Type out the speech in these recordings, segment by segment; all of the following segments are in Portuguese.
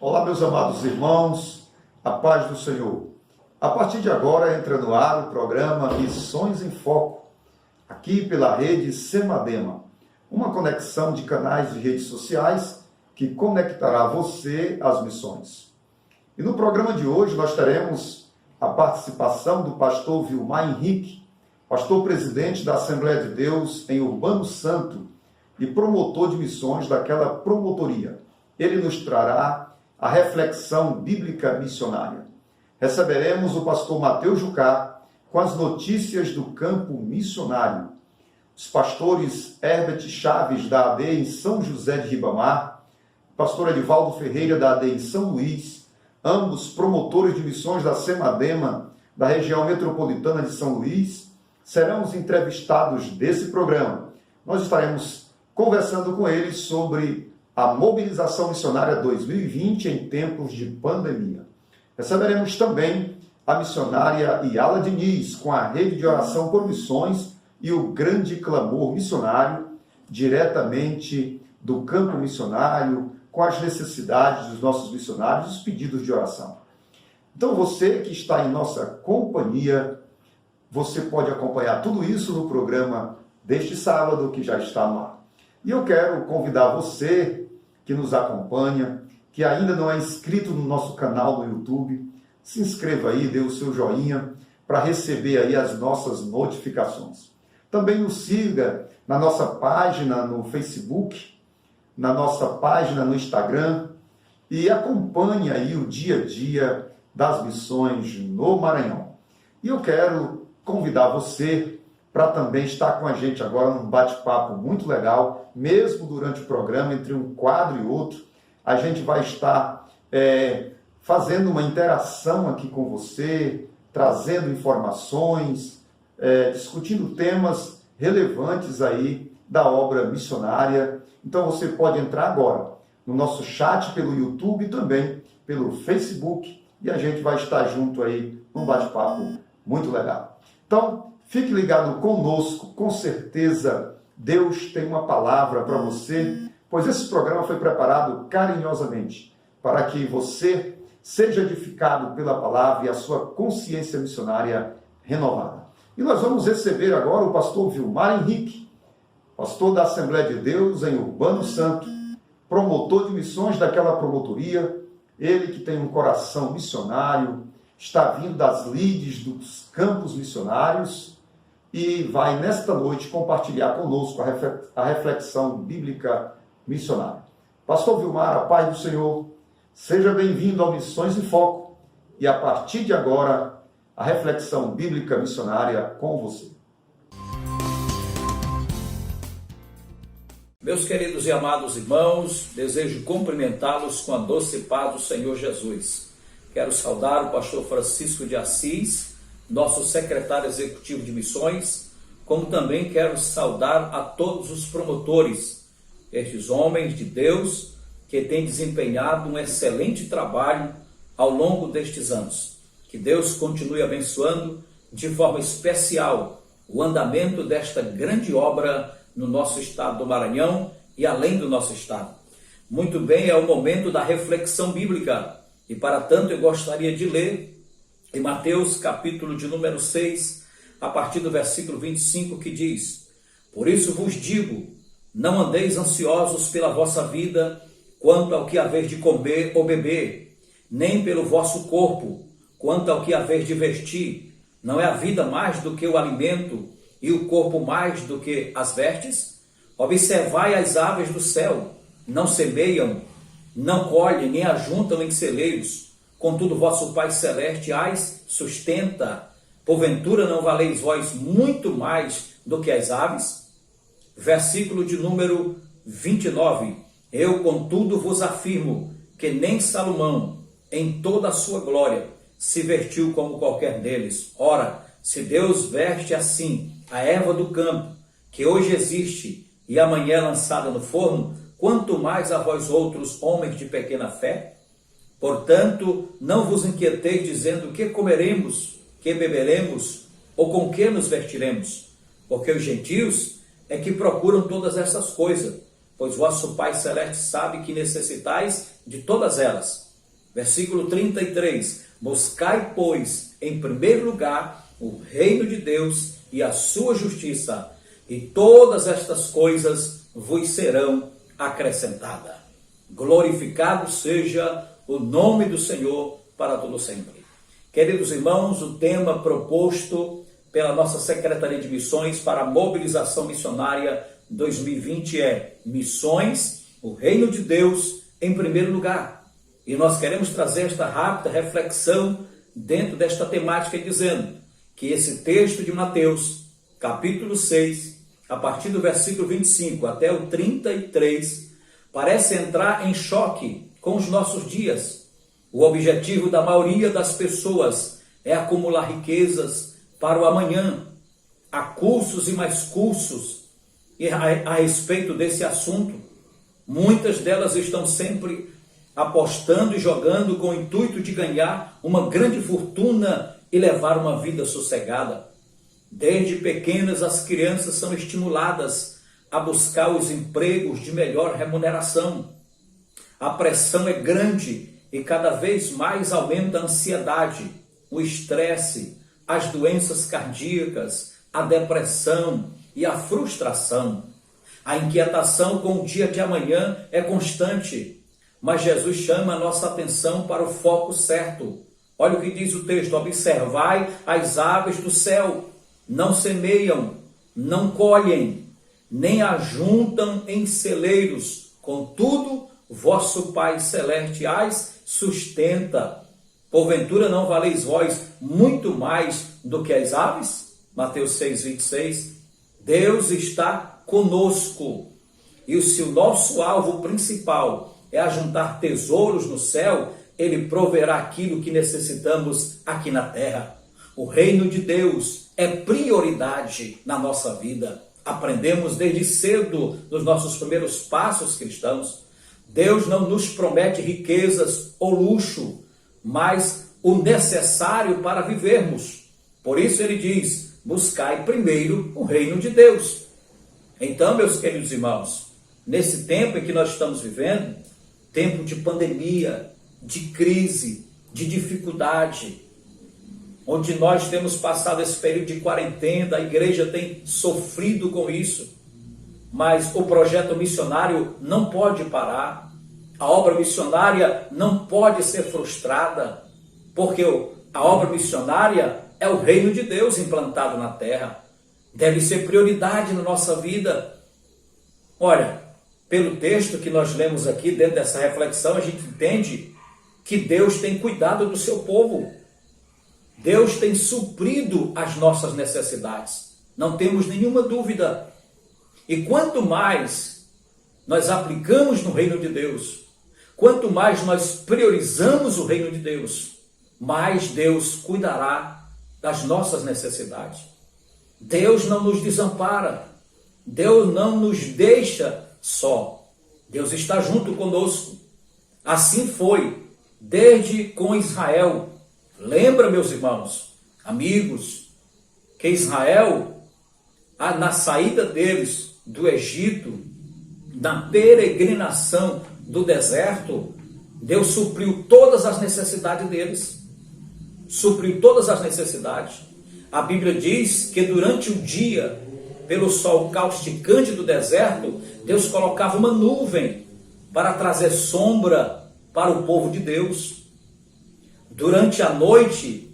Olá, meus amados irmãos, a paz do Senhor. A partir de agora entra no ar o programa Missões em Foco, aqui pela rede Semadema, uma conexão de canais de redes sociais que conectará você às missões. E no programa de hoje nós teremos a participação do pastor Vilmar Henrique, pastor presidente da Assembleia de Deus em Urbano Santo e promotor de missões daquela promotoria. Ele nos trará a reflexão bíblica missionária. Receberemos o pastor Mateus Jucá com as notícias do campo missionário. Os pastores Herbert Chaves, da AD em São José de Ribamar, o pastor Edivaldo Ferreira, da AD em São Luís, ambos promotores de missões da Semadema, da região metropolitana de São Luís, serão os entrevistados desse programa. Nós estaremos conversando com eles sobre a mobilização missionária 2020 em tempos de pandemia. Receberemos também a missionária Yala Diniz com a rede de oração por missões e o grande clamor missionário, diretamente do campo missionário, com as necessidades dos nossos missionários, os pedidos de oração. Então você que está em nossa companhia, você pode acompanhar tudo isso no programa deste sábado que já está no ar. E eu quero convidar você que nos acompanha, que ainda não é inscrito no nosso canal no YouTube, se inscreva aí, dê o seu joinha para receber aí as nossas notificações. Também nos siga na nossa página no Facebook, na nossa página no Instagram e acompanhe aí o dia a dia das missões no Maranhão. E eu quero convidar você para também estar com a gente agora num bate-papo muito legal, mesmo durante o programa, entre um quadro e outro, a gente vai estar fazendo uma interação aqui com você, trazendo informações, discutindo temas relevantes aí da obra missionária. Então você pode entrar agora no nosso chat pelo YouTube e também pelo Facebook e a gente vai estar junto aí num bate-papo muito legal. Então, fique ligado conosco, com certeza Deus tem uma palavra para você, pois esse programa foi preparado carinhosamente para que você seja edificado pela palavra e a sua consciência missionária renovada. E nós vamos receber agora o pastor Vilmar Henrique, pastor da Assembleia de Deus em Urbano Santo, promotor de missões daquela promotoria, ele que tem um coração missionário, está vindo das lides dos campos missionários, e vai, nesta noite, compartilhar conosco a reflexão bíblica missionária. Pastor Vilmar, a paz do Senhor, seja bem-vindo ao Missões em Foco, e a partir de agora, a reflexão bíblica missionária com você. Meus queridos e amados irmãos, desejo cumprimentá-los com a doce paz do Senhor Jesus. Quero saudar o pastor Francisco de Assis, nosso secretário executivo de missões, como também quero saudar a todos os promotores, estes homens de Deus que têm desempenhado um excelente trabalho ao longo destes anos. Que Deus continue abençoando de forma especial o andamento desta grande obra no nosso estado do Maranhão e além do nosso estado. Muito bem, é o momento da reflexão bíblica e para tanto eu gostaria de ler em Mateus, capítulo de número 6, a partir do versículo 25, que diz: Por isso vos digo, não andeis ansiosos pela vossa vida, quanto ao que haver de comer ou beber, nem pelo vosso corpo, quanto ao que haver de vestir. Não é a vida mais do que o alimento, e o corpo mais do que as vestes? Observai as aves do céu, não semeiam, não colhem, nem ajuntam em celeiros, contudo vosso Pai Celeste as sustenta. Porventura não valeis vós muito mais do que as aves? Versículo de número 29. Eu, contudo, vos afirmo que nem Salomão, em toda a sua glória, se vestiu como qualquer deles. Ora, se Deus veste assim a erva do campo, que hoje existe e amanhã é lançada no forno, quanto mais a vós outros, homens de pequena fé? Portanto, não vos inquieteis dizendo que comeremos, que beberemos, ou com que nos vestiremos, porque os gentios é que procuram todas essas coisas, pois vosso Pai Celeste sabe que necessitais de todas elas. versículo 33, buscai, pois, em primeiro lugar o reino de Deus e a sua justiça, e todas estas coisas vos serão acrescentadas. Glorificado seja o nome do Senhor para todo sempre. Queridos irmãos, o tema proposto pela nossa Secretaria de Missões para a Mobilização Missionária 2020 é Missões, o Reino de Deus em primeiro lugar. E nós queremos trazer esta rápida reflexão dentro desta temática, dizendo que esse texto de Mateus, capítulo 6, a partir do versículo 25 até o 33, parece entrar em choque com os nossos dias. O objetivo da maioria das pessoas é acumular riquezas para o amanhã. Há cursos e mais cursos a respeito desse assunto. Muitas delas estão sempre apostando e jogando com o intuito de ganhar uma grande fortuna e levar uma vida sossegada. Desde pequenas, as crianças são estimuladas a buscar os empregos de melhor remuneração. A pressão é grande e cada vez mais aumenta a ansiedade, o estresse, as doenças cardíacas, a depressão e a frustração. A inquietação com o dia de amanhã é constante, mas Jesus chama a nossa atenção para o foco certo. Olha o que diz o texto: observai as aves do céu, não semeiam, não colhem, nem ajuntam em celeiros, contudo, vosso Pai Celeste as sustenta. Porventura não valeis vós muito mais do que as aves? Mateus 6, 26. Deus está conosco. E se o nosso alvo principal é ajuntar tesouros no céu, Ele proverá aquilo que necessitamos aqui na terra. O reino de Deus é prioridade na nossa vida. Aprendemos desde cedo nos nossos primeiros passos cristãos. Deus não nos promete riquezas ou luxo, mas o necessário para vivermos. Por isso ele diz: buscai primeiro o reino de Deus. Então, meus queridos irmãos, nesse tempo em que nós estamos vivendo, tempo de pandemia, de crise, de dificuldade, onde nós temos passado esse período de quarentena, a igreja tem sofrido com isso, mas o projeto missionário não pode parar, a obra missionária não pode ser frustrada, porque a obra missionária é o reino de Deus implantado na terra, deve ser prioridade na nossa vida. Olha, pelo texto que nós lemos aqui, dentro dessa reflexão, a gente entende que Deus tem cuidado do seu povo. Deus tem suprido as nossas necessidades. Não temos nenhuma dúvida. E quanto mais nós aplicamos no reino de Deus, quanto mais nós priorizamos o reino de Deus, mais Deus cuidará das nossas necessidades. Deus não nos desampara. Deus não nos deixa só. Deus está junto conosco. Assim foi desde com Israel. Lembra, meus irmãos, amigos, que Israel, na saída deles do Egito, na peregrinação do deserto, Deus supriu todas as necessidades deles. Supriu todas as necessidades. A Bíblia diz que durante o dia, pelo sol causticante do deserto, Deus colocava uma nuvem para trazer sombra para o povo de Deus. Durante a noite,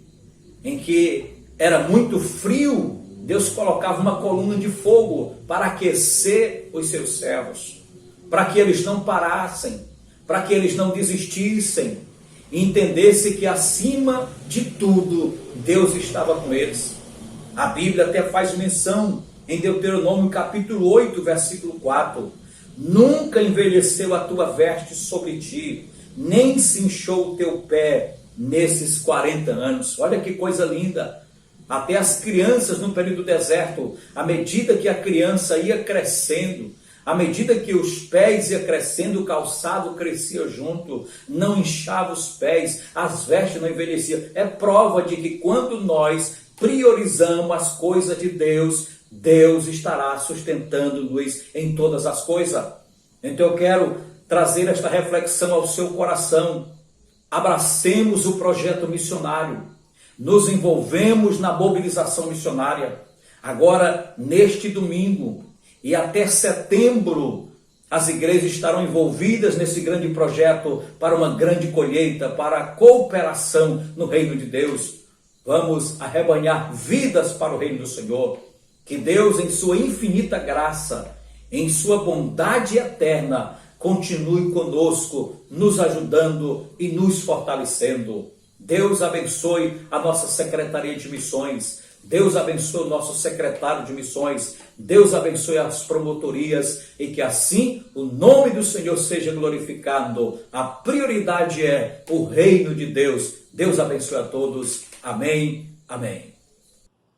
em que era muito frio, Deus colocava uma coluna de fogo para aquecer os seus servos, para que eles não parassem, para que eles não desistissem, e entendessem que acima de tudo, Deus estava com eles. A Bíblia até faz menção em Deuteronômio capítulo 8, versículo 4. Nunca envelheceu a tua veste sobre ti, nem se inchou o teu pé nesses 40 anos. Olha que coisa linda. Até as crianças no período do deserto, à medida que a criança ia crescendo, à medida que os pés iam crescendo, o calçado crescia junto, não inchava os pés, as vestes não envelheciam. É prova de que quando nós priorizamos as coisas de Deus, Deus estará sustentando-nos em todas as coisas. Então eu quero trazer esta reflexão ao seu coração. abracemos o projeto missionário, nos envolvemos na mobilização missionária. Agora, neste domingo e até setembro, as igrejas estarão envolvidas nesse grande projeto para uma grande colheita, para a cooperação no reino de Deus. Vamos arrebanhar vidas para o reino do Senhor. Que Deus, em sua infinita graça, em sua bondade eterna, continue conosco, nos ajudando e nos fortalecendo. Deus abençoe a nossa Secretaria de Missões. Deus abençoe o nosso secretário de missões. Deus abençoe as promotorias e que assim o nome do Senhor seja glorificado. A prioridade é o reino de Deus. Deus abençoe a todos. Amém. Amém.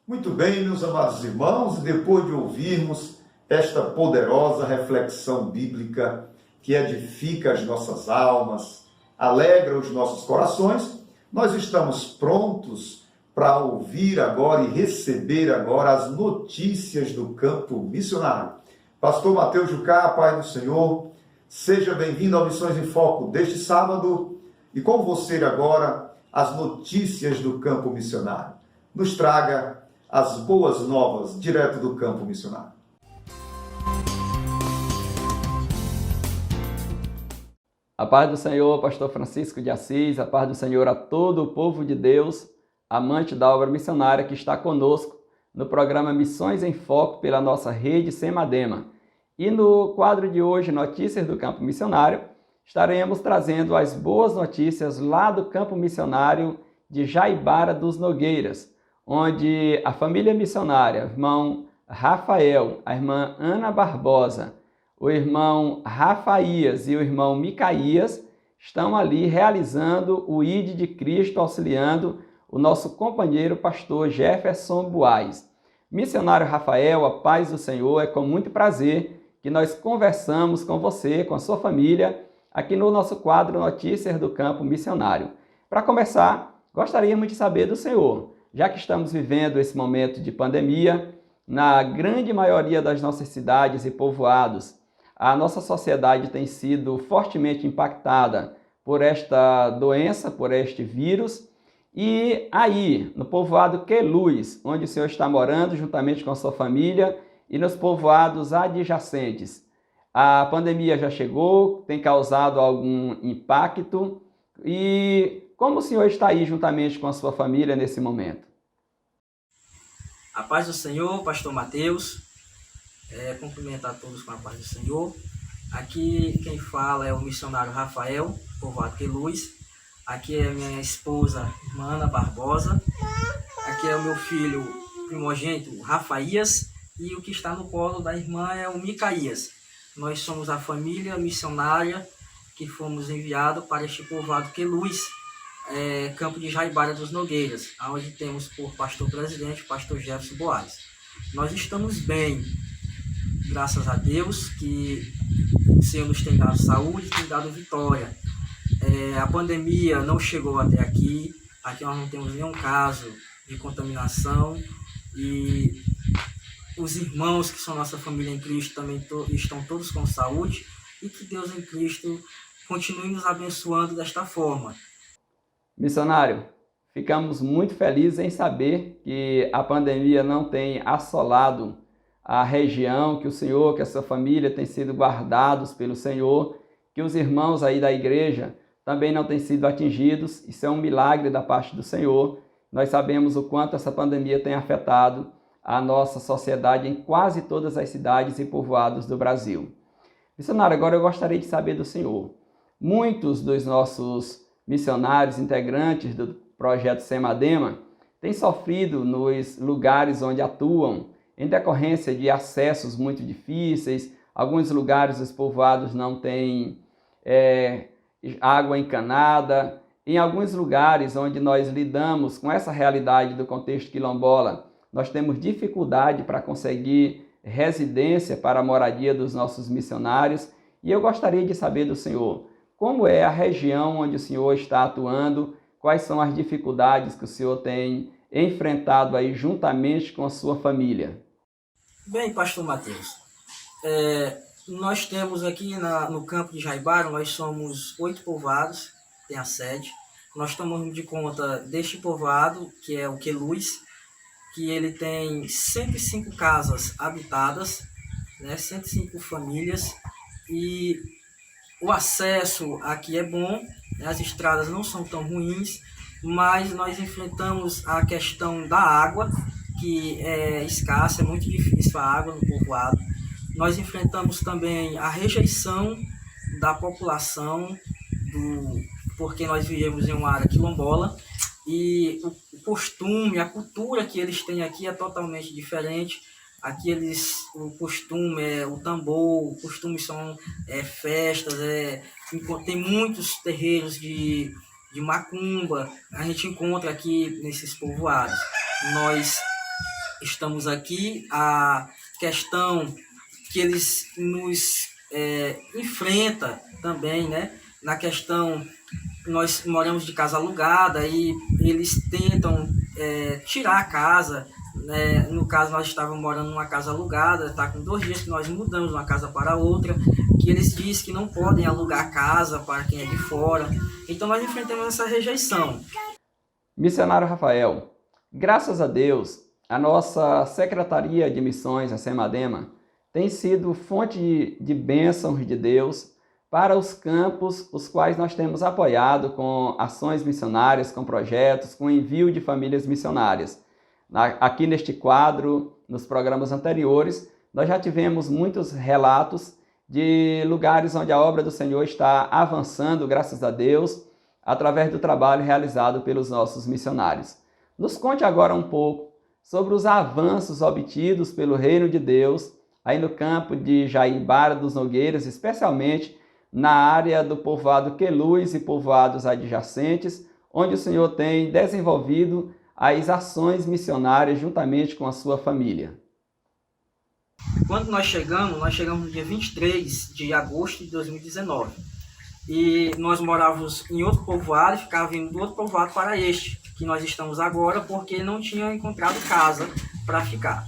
Muito bem, meus amados irmãos, depois de ouvirmos esta poderosa reflexão bíblica que edifica as nossas almas, alegra os nossos corações, nós estamos prontos para ouvir agora e receber agora as notícias do campo missionário. Pastor Mateus Jucá, Pai do Senhor, seja bem-vindo ao Missões em Foco deste sábado e com você agora as notícias do campo missionário. Nos traga as boas novas direto do campo missionário. A paz do Senhor, Pastor Francisco de Assis, a paz do Senhor a todo o povo de Deus, amante da obra missionária que está conosco no programa Missões em Foco pela nossa rede Semadema. E no quadro de hoje, Notícias do Campo Missionário, estaremos trazendo as boas notícias lá do campo missionário de Jaibara dos Nogueiras, onde a família missionária, o irmão Rafael, a irmã Ana Barbosa, o irmão Rafaías e o irmão Micaías estão ali realizando o ID de Cristo, auxiliando o nosso companheiro pastor Jefferson Buais. Missionário Rafael, a paz do Senhor, é com muito prazer que nós conversamos com você, com a sua família, aqui no nosso quadro Notícias do Campo Missionário. Para começar, gostaríamos de saber do Senhor, já que estamos vivendo esse momento de pandemia, na grande maioria das nossas cidades e povoados, a nossa sociedade tem sido fortemente impactada por esta doença, por este vírus. E aí, no povoado Queluz, onde o senhor está morando juntamente com a sua família, e nos povoados adjacentes, a pandemia já chegou, tem causado algum impacto. E como o senhor está aí juntamente com a sua família nesse momento? A paz do Senhor, pastor Mateus. Cumprimentar a todos com a paz do Senhor. Aqui quem fala é o missionário Rafael, povoado Queluz. Aqui é minha esposa, irmã Ana Barbosa. Aqui é o meu filho primogênito, Rafaías. E o que está no colo da irmã é o Micaías. Nós somos a família missionária que fomos enviados para este povoado Queluz, campo de Jaibara dos Nogueiras, onde temos por pastor presidente o pastor Jefferson Buais. Nós estamos bem, graças a Deus, que o Senhor nos tem dado saúde, tem dado vitória. A pandemia não chegou até aqui. Aqui nós não temos nenhum caso de contaminação. E os irmãos que são nossa família em Cristo também estão todos com saúde. E que Deus em Cristo continue nos abençoando desta forma. Missionário, ficamos muito felizes em saber que a pandemia não tem assolado a região, que o Senhor, que a sua família tem sido guardados pelo Senhor, que os irmãos aí da igreja também não têm sido atingidos. Isso é um milagre da parte do Senhor. Nós sabemos o quanto essa pandemia tem afetado a nossa sociedade em quase todas as cidades e povoados do Brasil. Missionário, agora eu gostaria de saber do Senhor. Muitos dos nossos missionários integrantes do projeto Semadema têm sofrido nos lugares onde atuam, em decorrência de acessos muito difíceis. Alguns lugares os povoados não têm água encanada. Em alguns lugares onde nós lidamos com essa realidade do contexto quilombola, nós temos dificuldade para conseguir residência para a moradia dos nossos missionários. E eu gostaria de saber do Senhor, como é a região onde o Senhor está atuando, quais são as dificuldades que o Senhor tem enfrentado aí juntamente com a sua família? Bem, pastor Mateus, nós temos aqui no campo de Jaibara, nós somos 8 povoados, tem a sede. nós tomamos de conta deste povoado, que é o Queluz, que ele tem 105 casas habitadas, né, 105 famílias, e o acesso aqui é bom, né, as estradas não são tão ruins, mas nós enfrentamos a questão da água, que é escassa, é muito difícil a água no povoado. Nós enfrentamos também a rejeição da população, porque nós vivemos em uma área quilombola, e o costume, a cultura que eles têm aqui é totalmente diferente. Aqui o costume é o tambor, o costume são festas, tem muitos terreiros de macumba, a gente encontra aqui nesses povoados. Nós estamos aqui, a questão que eles nos enfrentam também, né? Na questão, nós moramos de casa alugada e eles tentam tirar a casa, né? No caso, nós estávamos morando numa casa alugada, está com 2 dias que nós mudamos de uma casa para outra, que eles dizem que não podem alugar casa para quem é de fora. Então nós enfrentamos essa rejeição. Missionário Rafael, graças a Deus, a nossa Secretaria de Missões, a SEMADEMA, tem sido fonte de bênçãos de Deus para os campos, os quais nós temos apoiado com ações missionárias, com projetos, com envio de famílias missionárias. Aqui neste quadro, nos programas anteriores, nós já tivemos muitos relatos de lugares onde a obra do Senhor está avançando, graças a Deus, através do trabalho realizado pelos nossos missionários. Nos conte agora um pouco sobre os avanços obtidos pelo Reino de Deus, aí no campo de Jaibara dos Nogueiras, especialmente na área do povoado Queluz e povoados adjacentes, onde o Senhor tem desenvolvido as ações missionárias juntamente com a sua família. Quando nós chegamos no dia 23 de agosto de 2019. E nós morávamos em outro povoado e ficava vindo do outro povoado para este, que nós estamos agora, porque não tinha encontrado casa para ficar.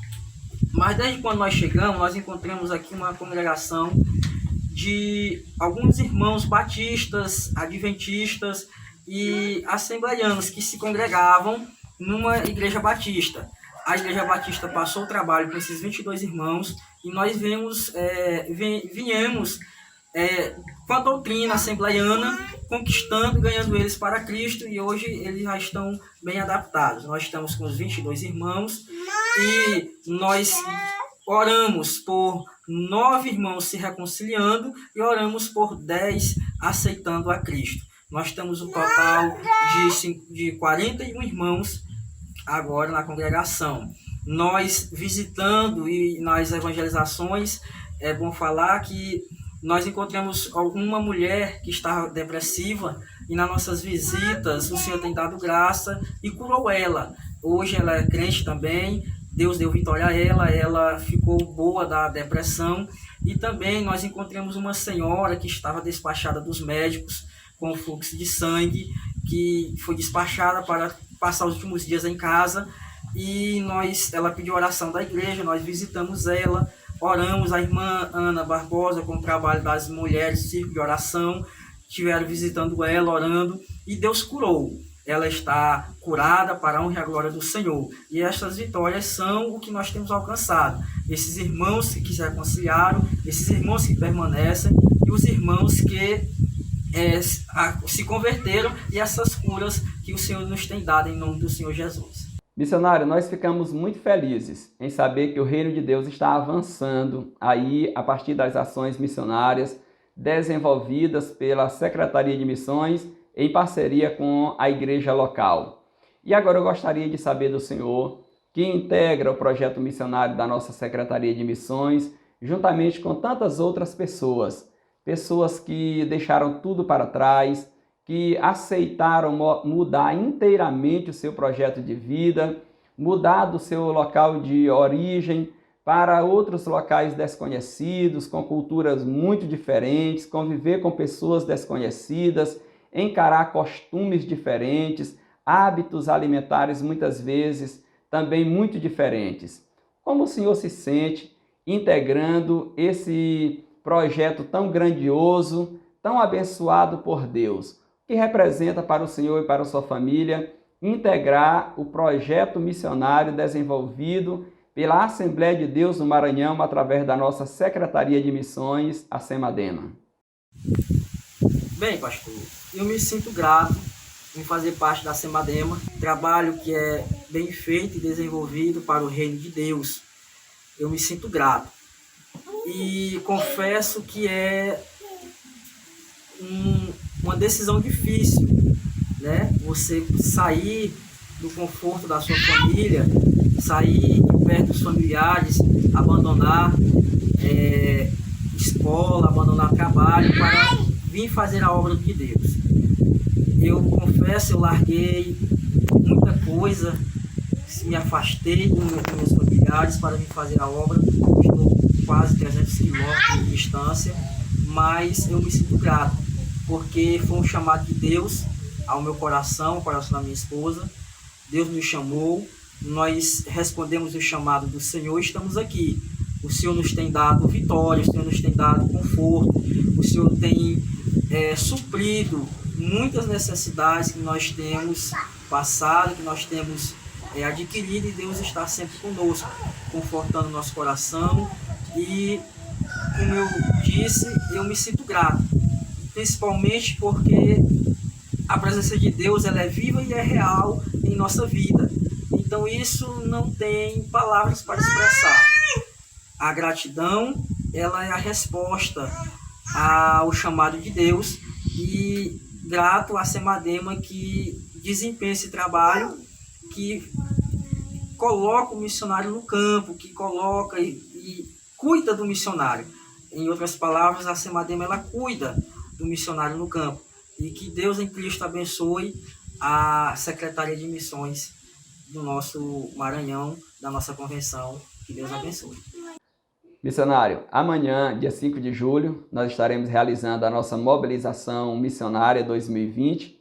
Mas desde quando nós chegamos, nós encontramos aqui uma congregação de alguns irmãos batistas, adventistas e assembleianos que se congregavam numa igreja batista. A igreja batista passou o trabalho com esses 22 irmãos e nós viemos com a doutrina assembleiana, conquistando, ganhando eles para Cristo, e hoje eles já estão bem adaptados. Nós estamos com os 22 irmãos e nós oramos por 9 irmãos se reconciliando e oramos por 10 aceitando a Cristo. Nós temos um total de 41 irmãos agora na congregação. Nós visitando e nas evangelizações, é bom falar que nós encontramos alguma mulher que estava depressiva e nas nossas visitas o Senhor tem dado graça e curou ela. Hoje ela é crente também, Deus deu vitória a ela ficou boa da depressão. E também nós encontramos uma senhora que estava despachada dos médicos com fluxo de sangue, que foi despachada para passar os últimos dias em casa, e ela pediu oração da igreja, nós visitamos ela, oramos. A irmã Ana Barbosa, com o trabalho das mulheres, círculo de oração, estiveram visitando ela, orando, e Deus curou. Ela está curada para a honra e a glória do Senhor. E essas vitórias são o que nós temos alcançado. Esses irmãos que se reconciliaram, esses irmãos que permanecem, e os irmãos que se converteram, e essas curas que o Senhor nos tem dado em nome do Senhor Jesus. Missionário, nós ficamos muito felizes em saber que o Reino de Deus está avançando aí a partir das ações missionárias desenvolvidas pela Secretaria de Missões em parceria com a igreja local. E agora eu gostaria de saber do senhor, que integra o projeto missionário da nossa Secretaria de Missões, juntamente com tantas outras pessoas que deixaram tudo para trás, que aceitaram mudar inteiramente o seu projeto de vida, mudar do seu local de origem para outros locais desconhecidos, com culturas muito diferentes, conviver com pessoas desconhecidas, encarar costumes diferentes, hábitos alimentares muitas vezes também muito diferentes. Como o senhor se sente integrando esse projeto tão grandioso, tão abençoado por Deus? que representa para o senhor e para a sua família integrar o projeto missionário desenvolvido pela Assembleia de Deus no Maranhão através da nossa Secretaria de Missões, a SEMADEMA? Bem, pastor, eu me sinto grato em fazer parte da SEMADEMA, trabalho que é bem feito e desenvolvido para o reino de Deus. Eu me sinto grato e confesso que é uma decisão difícil, né? Você sair do conforto da sua família, sair de perto dos familiares, abandonar escola, abandonar trabalho para vir fazer a obra de Deus. Eu confesso, eu larguei muita coisa, me afastei dos meus familiares para vir fazer a obra. Estou quase 300 quilômetros de distância, mas eu me sinto grato, porque foi um chamado de Deus ao meu coração, ao coração da minha esposa. Deus nos chamou, nós respondemos o chamado do Senhor e estamos aqui. O Senhor nos tem dado vitória, o Senhor nos tem dado conforto, o Senhor tem suprido muitas necessidades que nós temos passado, que nós temos adquirido, e Deus está sempre conosco, confortando nosso coração. E, como eu disse, eu me sinto grato, principalmente porque a presença de Deus ela é viva e é real em nossa vida. Então isso não tem palavras para expressar. A gratidão ela é a resposta ao chamado de Deus, e grato à SEMADEMA que desempenha esse trabalho, que coloca o missionário no campo, que coloca e cuida do missionário. Em outras palavras, a SEMADEMA ela cuida do missionário no campo. E que Deus em Cristo abençoe a Secretaria de Missões do nosso Maranhão, da nossa convenção. Que Deus abençoe. Missionário, amanhã, dia 5 de julho, nós estaremos realizando a nossa mobilização missionária 2020.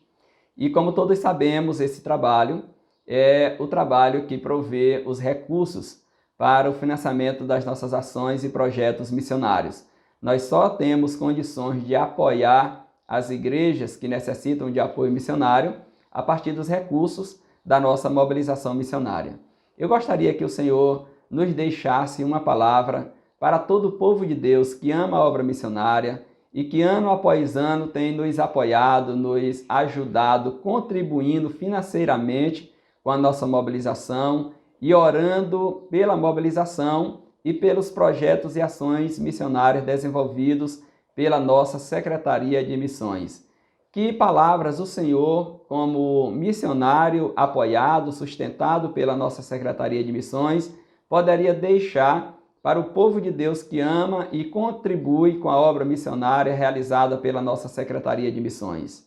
E como todos sabemos, esse trabalho é o trabalho que provê os recursos para o financiamento das nossas ações e projetos missionários. Nós só temos condições de apoiar as igrejas que necessitam de apoio missionário a partir dos recursos da nossa mobilização missionária. Eu gostaria que o Senhor nos deixasse uma palavra para todo o povo de Deus que ama a obra missionária e que ano após ano tem nos apoiado, nos ajudado, contribuindo financeiramente com a nossa mobilização e orando pela mobilização e pelos projetos e ações missionárias desenvolvidos pela nossa Secretaria de Missões. Que palavras o Senhor, como missionário apoiado, sustentado pela nossa Secretaria de Missões, poderia deixar para o povo de Deus que ama e contribui com a obra missionária realizada pela nossa Secretaria de Missões?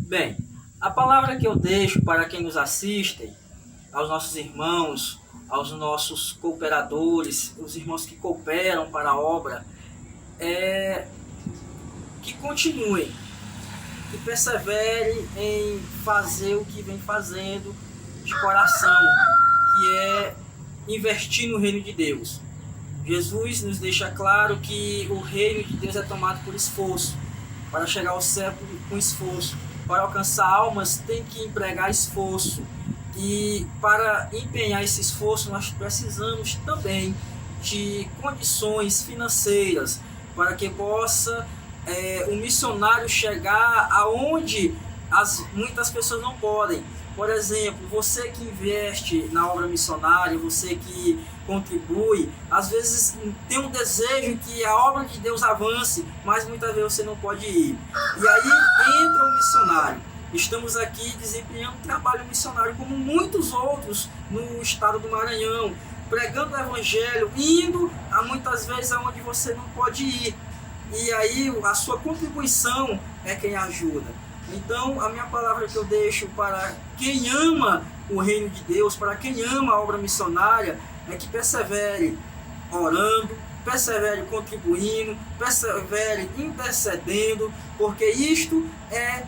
Bem, a palavra que eu deixo para quem nos assiste, aos nossos irmãos, aos nossos cooperadores, os irmãos que cooperam para a obra, é que continuem, que perseverem em fazer o que vem fazendo de coração, que é investir no reino de Deus. Jesus nos deixa claro que o reino de Deus é tomado por esforço. Para chegar ao céu com esforço, para alcançar almas tem que empregar esforço. E para empenhar esse esforço nós precisamos também de condições financeiras para que possa o missionário chegar aonde muitas pessoas não podem. Por exemplo, você que investe na obra missionária, você que contribui, às vezes tem um desejo que a obra de Deus avance, mas muitas vezes você não pode ir. E aí entra o missionário. Estamos aqui desempenhando um trabalho missionário como muitos outros no estado do Maranhão, pregando o evangelho, indo muitas vezes aonde você não pode ir. E aí a sua contribuição é quem ajuda. Então a minha palavra que eu deixo para quem ama o reino de Deus, para quem ama a obra missionária, é que persevere orando, persevere contribuindo, persevere intercedendo, porque isto é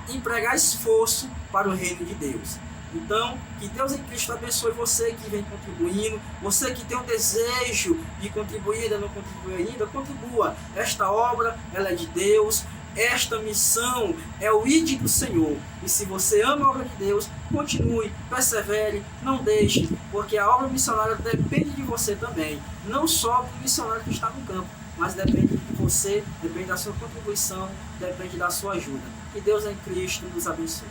empregar esforço para o reino de Deus. Então, que Deus em Cristo abençoe você que vem contribuindo, você que tem o desejo de contribuir, ainda não contribuiu ainda, contribua. Esta obra, ela é de Deus, esta missão é o ID do Senhor. E se você ama a obra de Deus, continue, persevere, não deixe, porque a obra missionária depende de você também. Não só do missionário que está no campo, mas depende de você, depende da sua contribuição, depende da sua ajuda. Que Deus em Cristo nos abençoe.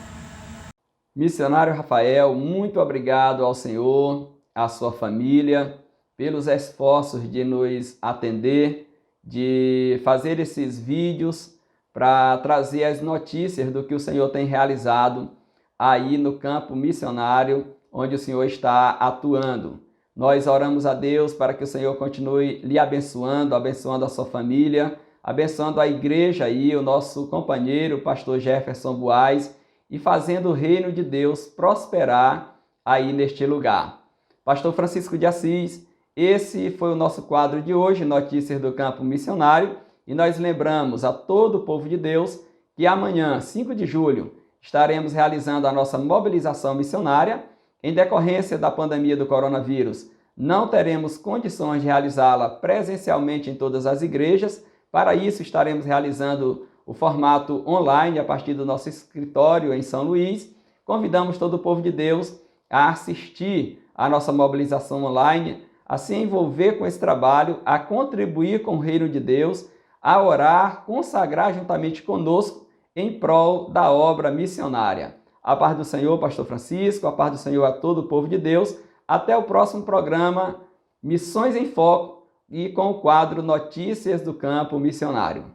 Missionário Rafael, muito obrigado ao Senhor, à sua família, pelos esforços de nos atender, de fazer esses vídeos para trazer as notícias do que o Senhor tem realizado aí no campo missionário, onde o Senhor está atuando. Nós oramos a Deus para que o Senhor continue lhe abençoando, abençoando a sua família, abençoando a igreja aí, o nosso companheiro, o pastor Jefferson Buais, e fazendo o reino de Deus prosperar aí neste lugar. Pastor Francisco de Assis, esse foi o nosso quadro de hoje, Notícias do Campo Missionário, e nós lembramos a todo o povo de Deus que amanhã, 5 de julho, estaremos realizando a nossa mobilização missionária. Em decorrência da pandemia do coronavírus, não teremos condições de realizá-la presencialmente em todas as igrejas. Para isso, estaremos realizando o formato online a partir do nosso escritório em São Luís. Convidamos todo o povo de Deus a assistir à nossa mobilização online, a se envolver com esse trabalho, a contribuir com o reino de Deus, a orar, consagrar juntamente conosco em prol da obra missionária. A paz do Senhor, pastor Francisco, a paz do Senhor a todo o povo de Deus. Até o próximo programa Missões em Foco e com o quadro Notícias do Campo Missionário.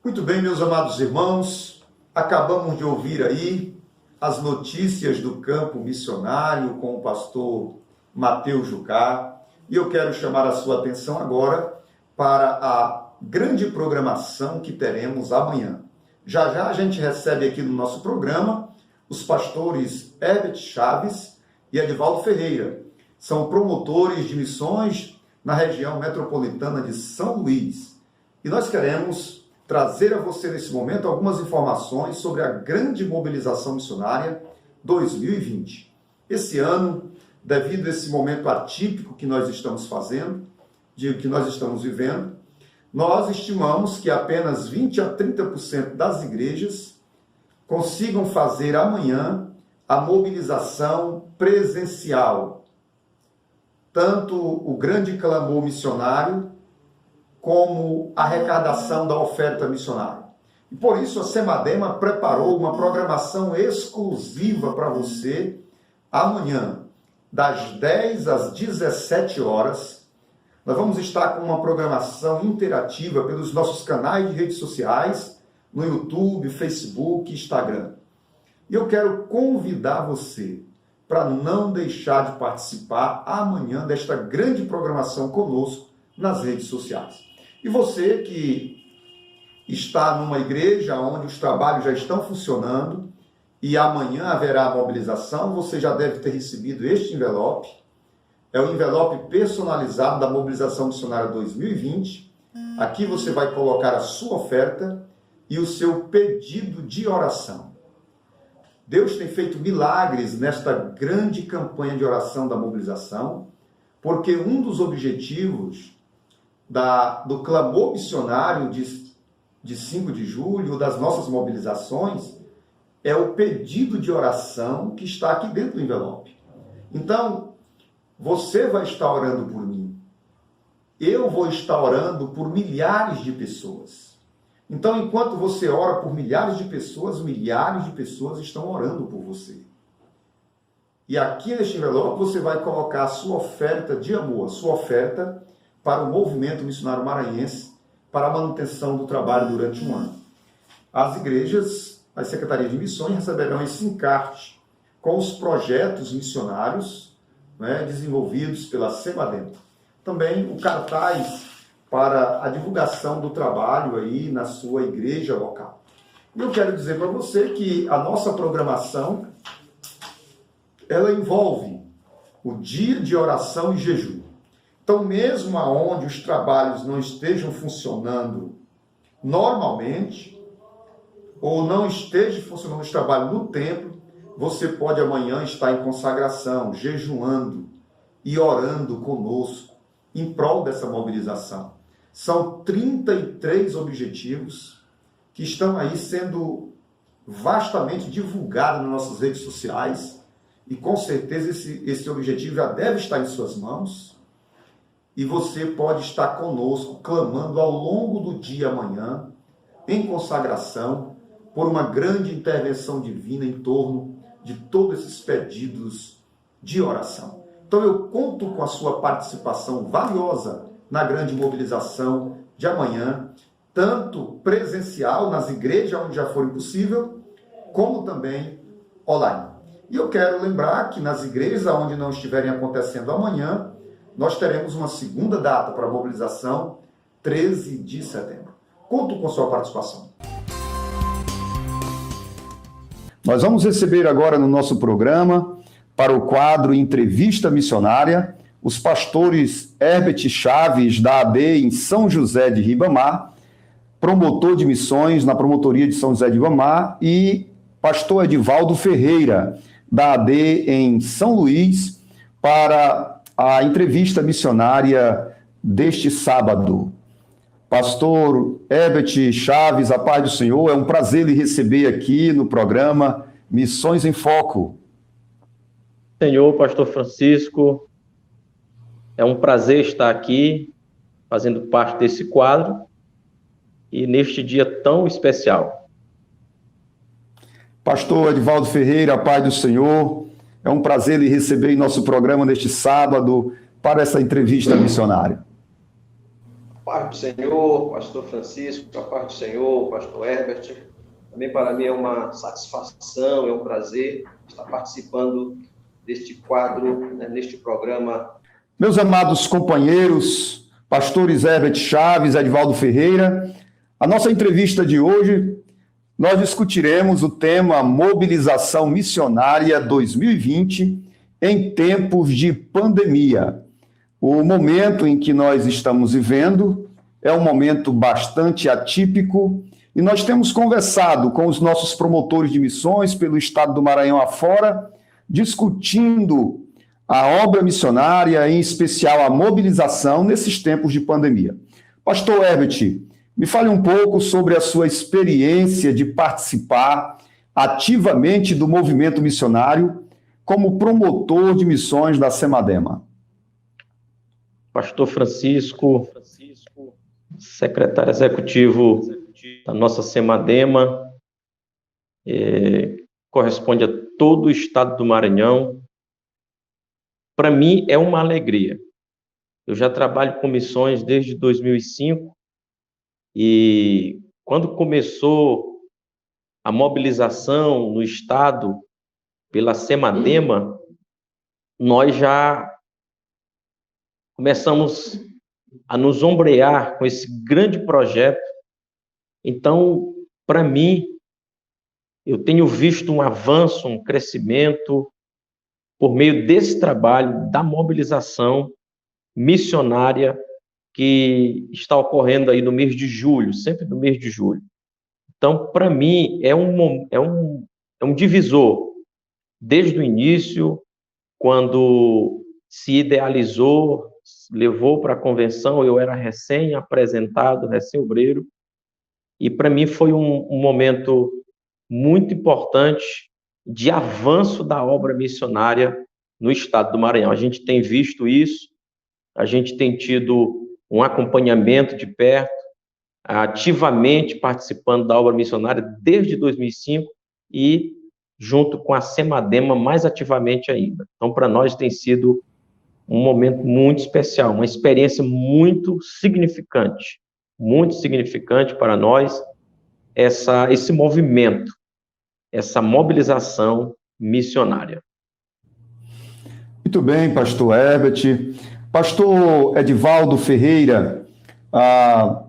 Muito bem, meus amados irmãos, acabamos de ouvir aí as notícias do campo missionário com o pastor Mateus Jucá, e eu quero chamar a sua atenção agora para a grande programação que teremos amanhã. Já já a gente recebe aqui no nosso programa os pastores Herbert Chaves e Edivaldo Ferreira. São promotores de missões na região metropolitana de São Luís. E nós queremos trazer a você nesse momento algumas informações sobre a grande mobilização missionária 2020. Esse ano, devido a esse momento atípico que nós estamos fazendo, que nós estamos vivendo, nós estimamos que apenas 20 a 30% das igrejas consigam fazer amanhã a mobilização presencial. Tanto o grande clamor missionário, como a arrecadação da oferta missionária. E por isso a Semadema preparou uma programação exclusiva para você amanhã, das 10 às 17 horas. Nós vamos estar com uma programação interativa pelos nossos canais de redes sociais, no YouTube, Facebook, Instagram. E eu quero convidar você para não deixar de participar amanhã desta grande programação conosco nas redes sociais. E você que está numa igreja onde os trabalhos já estão funcionando e amanhã haverá a mobilização, você já deve ter recebido este envelope. É o envelope personalizado da Mobilização Missionária 2020. Aqui você vai colocar a sua oferta e o seu pedido de oração. Deus tem feito milagres nesta grande campanha de oração da mobilização, porque um dos objetivos do clamor missionário de 5 de julho, das nossas mobilizações, é o pedido de oração que está aqui dentro do envelope. Então, você vai estar orando por mim. Eu vou estar orando por milhares de pessoas. Então, enquanto você ora por milhares de pessoas estão orando por você. E aqui neste envelope você vai colocar a sua oferta de amor, a sua oferta para o movimento missionário maranhense, para a manutenção do trabalho durante um ano. As igrejas, as secretarias de missões receberão esse encarte com os projetos missionários, desenvolvidos pela Semadema. Também o cartaz para a divulgação do trabalho aí na sua igreja local. E eu quero dizer para você que a nossa programação, ela envolve o dia de oração e jejum. Então, mesmo aonde os trabalhos não estejam funcionando normalmente, ou não esteja funcionando os trabalhos no templo, você pode amanhã estar em consagração, jejuando e orando conosco, em prol dessa mobilização. São 33 objetivos que estão aí sendo vastamente divulgados nas nossas redes sociais e com certeza esse objetivo já deve estar em suas mãos e você pode estar conosco clamando ao longo do dia amanhã em consagração por uma grande intervenção divina em torno de todos esses pedidos de oração. Então eu conto com a sua participação valiosa na grande mobilização de amanhã, tanto presencial nas igrejas onde já for possível, como também online. E eu quero lembrar que nas igrejas onde não estiverem acontecendo amanhã, nós teremos uma segunda data para a mobilização, 13 de setembro. Conto com sua participação. Nós vamos receber agora no nosso programa, para o quadro Entrevista Missionária, os pastores Herbert Chaves, da AD em São José de Ribamar, promotor de missões na promotoria de São José de Ribamar, e pastor Edivaldo Ferreira, da AD em São Luís, para a entrevista missionária deste sábado. Pastor Herbert Chaves, a paz do Senhor, é um prazer lhe receber aqui no programa Missões em Foco. Senhor, pastor Francisco, é um prazer estar aqui, fazendo parte desse quadro, e neste dia tão especial. Pastor Edivaldo Ferreira, a paz do Senhor, é um prazer lhe receber em nosso programa neste sábado para essa entrevista missionária. Paz do Senhor, pastor Francisco, a paz do Senhor, pastor Herbert. Também para mim é uma satisfação, é um prazer estar participando deste quadro, neste programa. Meus amados companheiros, pastores Herbert Chaves, Edivaldo Ferreira, a nossa entrevista de hoje, nós discutiremos o tema Mobilização Missionária 2020 em tempos de pandemia. O momento em que nós estamos vivendo é um momento bastante atípico e nós temos conversado com os nossos promotores de missões pelo estado do Maranhão afora, discutindo a obra missionária, em especial a mobilização nesses tempos de pandemia. Pastor Herbert, me fale um pouco sobre a sua experiência de participar ativamente do movimento missionário como promotor de missões da Semadema. Pastor Francisco, secretário executivo da nossa Semadema, corresponde a todo o estado do Maranhão. Para mim é uma alegria. Eu já trabalho com missões desde 2005 e quando começou a mobilização no estado pela Semadema, nós já começamos a nos ombrear com esse grande projeto. Então, para mim, eu tenho visto um avanço, um crescimento por meio desse trabalho da mobilização missionária que está ocorrendo aí no mês de julho, sempre no mês de julho. Então, para mim, é um divisor. Desde o início, quando se idealizou, levou para a convenção, eu era recém-apresentado, recém-obreiro, e para mim foi um momento muito importante de avanço da obra missionária no estado do Maranhão. A gente tem visto isso, a gente tem tido um acompanhamento de perto, ativamente participando da obra missionária desde 2005 e junto com a Semadema mais ativamente ainda. Então, para nós tem sido um momento muito especial, uma experiência muito significante para nós, esse movimento, essa mobilização missionária. Muito bem, pastor Herbert. Pastor Edivaldo Ferreira,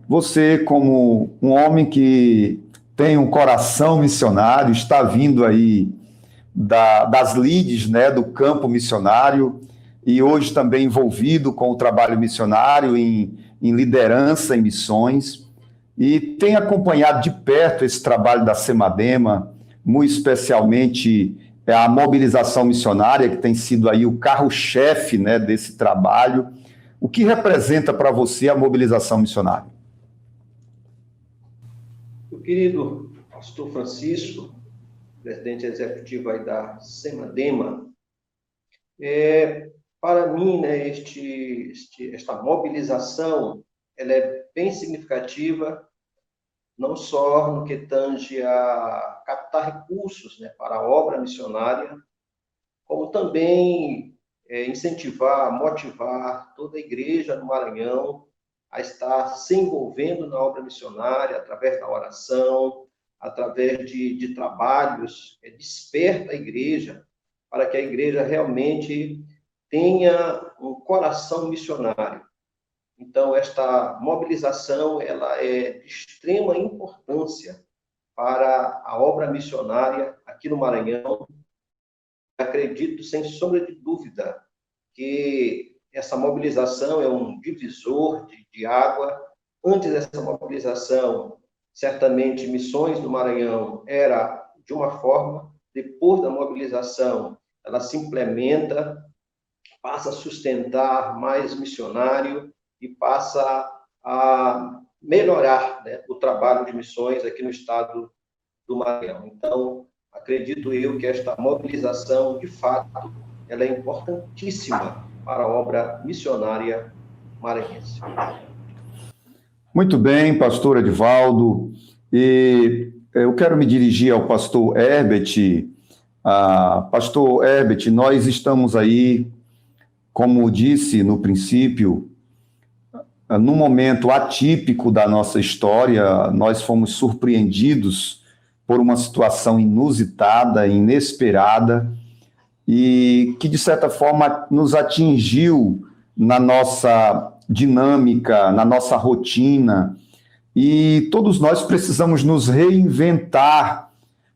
você como um homem que tem um coração missionário, está vindo aí das lides, né, do campo missionário, e hoje também envolvido com o trabalho missionário em liderança em missões, e tem acompanhado de perto esse trabalho da Semadema, muito especialmente a mobilização missionária, que tem sido aí o carro-chefe, né, desse trabalho. O que representa para você a mobilização missionária? Meu querido pastor Francisco, presidente executivo aí da Semadema, para mim, né, esta mobilização, ela é bem significativa, não só no que tange a captar recursos, né, para a obra missionária, como também incentivar, motivar toda a igreja do Maranhão a estar se envolvendo na obra missionária através da oração, através de trabalhos, desperta a igreja, para que a igreja realmente tenha um coração missionário. Então, esta mobilização ela é de extrema importância para a obra missionária aqui no Maranhão. Acredito, sem sombra de dúvida, que essa mobilização é um divisor de água. Antes dessa mobilização, certamente, Missões do Maranhão era de uma forma, depois da mobilização, ela se implementa, passa a sustentar mais missionário e passa a melhorar, né, o trabalho de missões aqui no estado do Maranhão. Então, acredito eu que esta mobilização, de fato, ela é importantíssima para a obra missionária maranhense. Muito bem, pastor Edivaldo. E eu quero me dirigir ao pastor Herbert. Pastor Herbert, nós estamos aí, como disse no princípio, num momento atípico da nossa história. Nós fomos surpreendidos por uma situação inusitada, inesperada, e que, de certa forma, nos atingiu na nossa dinâmica, na nossa rotina, e todos nós precisamos nos reinventar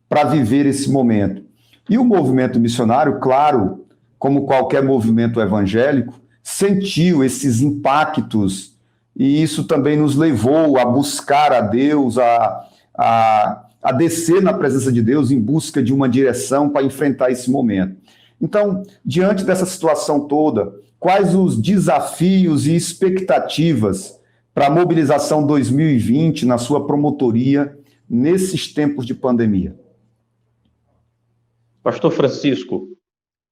para viver esse momento. E o movimento missionário, claro, como qualquer movimento evangélico, sentiu esses impactos, e isso também nos levou a buscar a Deus, a descer na presença de Deus em busca de uma direção para enfrentar esse momento. Então, diante dessa situação toda, quais os desafios e expectativas para a mobilização 2020 na sua promotoria nesses tempos de pandemia? Pastor Francisco,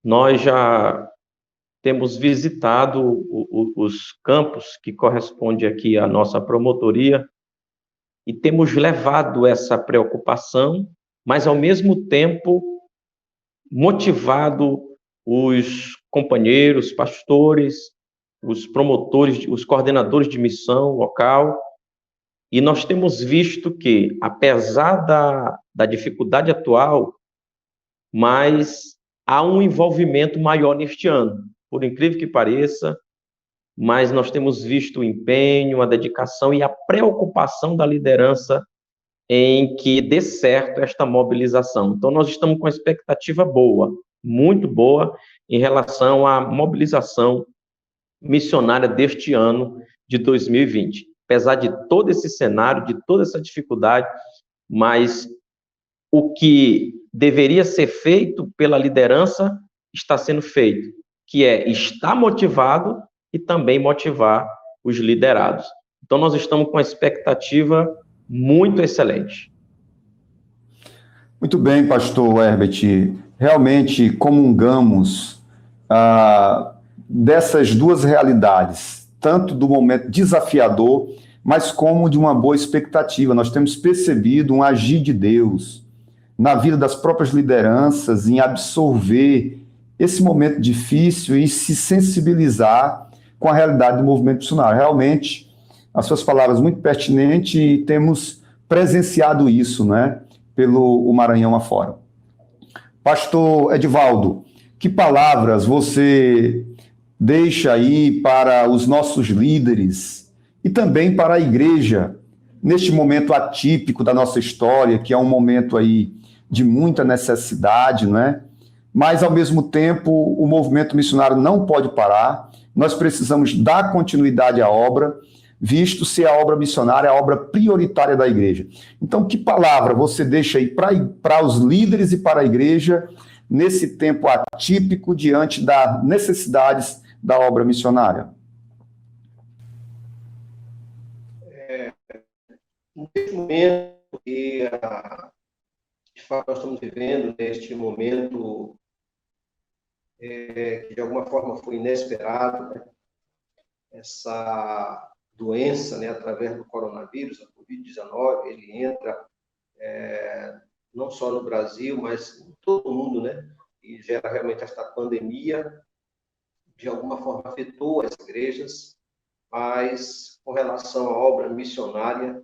nós já temos visitado os campos que correspondem aqui à nossa promotoria e temos levado essa preocupação, mas, ao mesmo tempo, motivado os companheiros, pastores, os promotores, os coordenadores de missão local, e nós temos visto que, apesar da dificuldade atual, mas há um envolvimento maior neste ano, por incrível que pareça, mas nós temos visto o empenho, a dedicação e a preocupação da liderança em que dê certo esta mobilização. Então, nós estamos com uma expectativa boa, muito boa, em relação à mobilização missionária deste ano de 2020. Apesar de todo esse cenário, de toda essa dificuldade, mas o que deveria ser feito pela liderança está sendo feito, que é estar motivado e também motivar os liderados. Então, nós estamos com uma expectativa muito excelente. Muito bem, pastor Herbert. Realmente comungamos dessas duas realidades, tanto do momento desafiador, mas como de uma boa expectativa. Nós temos percebido um agir de Deus na vida das próprias lideranças, em absorver esse momento difícil e se sensibilizar com a realidade do movimento missionário. Realmente, as suas palavras muito pertinentes, e temos presenciado isso, né, pelo Maranhão afora. Pastor Edivaldo, que palavras você deixa aí para os nossos líderes e também para a igreja, neste momento atípico da nossa história, que é um momento aí de muita necessidade, não é? Mas, ao mesmo tempo, o movimento missionário não pode parar. Nós precisamos dar continuidade à obra, visto ser a obra missionária a obra prioritária da igreja. Então, que palavra você deixa aí para os líderes e para a igreja nesse tempo atípico diante das necessidades da obra missionária? neste momento que, de fato, nós estamos vivendo, neste momento que de alguma forma foi inesperado, né? Essa doença, né, através do coronavírus, a Covid-19, ele entra não só no Brasil, mas em todo o mundo, né? E gera realmente esta pandemia, de alguma forma afetou as igrejas, mas com relação à obra missionária,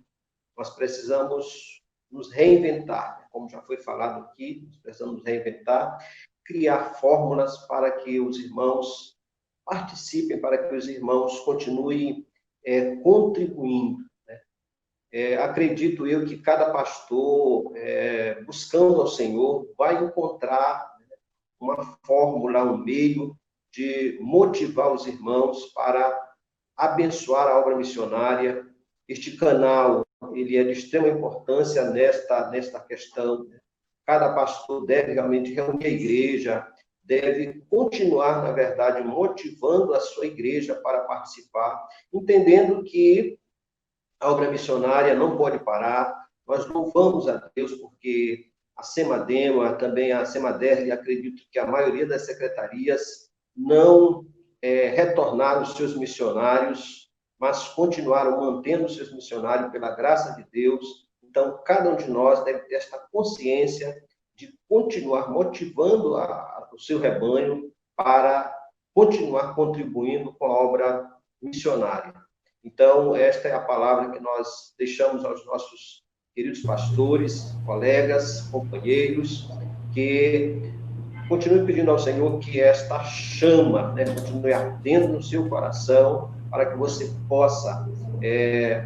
nós precisamos nos reinventar, como já foi falado aqui, nós precisamos nos reinventar, criar fórmulas para que os irmãos participem, para que os irmãos continuem contribuindo. Né? Acredito eu que cada pastor, buscando ao Senhor, vai encontrar, né, uma fórmula, um meio de motivar os irmãos para abençoar a obra missionária. Este canal, ele é de extrema importância nesta questão. Cada pastor deve realmente reunir a igreja, deve continuar, na verdade, motivando a sua igreja para participar, entendendo que a obra missionária não pode parar. Nós louvamos a Deus porque a Semadema, também a Semader, acredito que a maioria das secretarias não retornaram os seus missionários, mas continuaram mantendo os seus missionários pela graça de Deus. Então, cada um de nós deve ter esta consciência de continuar motivando o seu rebanho para continuar contribuindo com a obra missionária. Então, esta é a palavra que nós deixamos aos nossos queridos pastores, colegas, companheiros, que continue pedindo ao Senhor que esta chama, né, continue ardendo no seu coração, para que você possa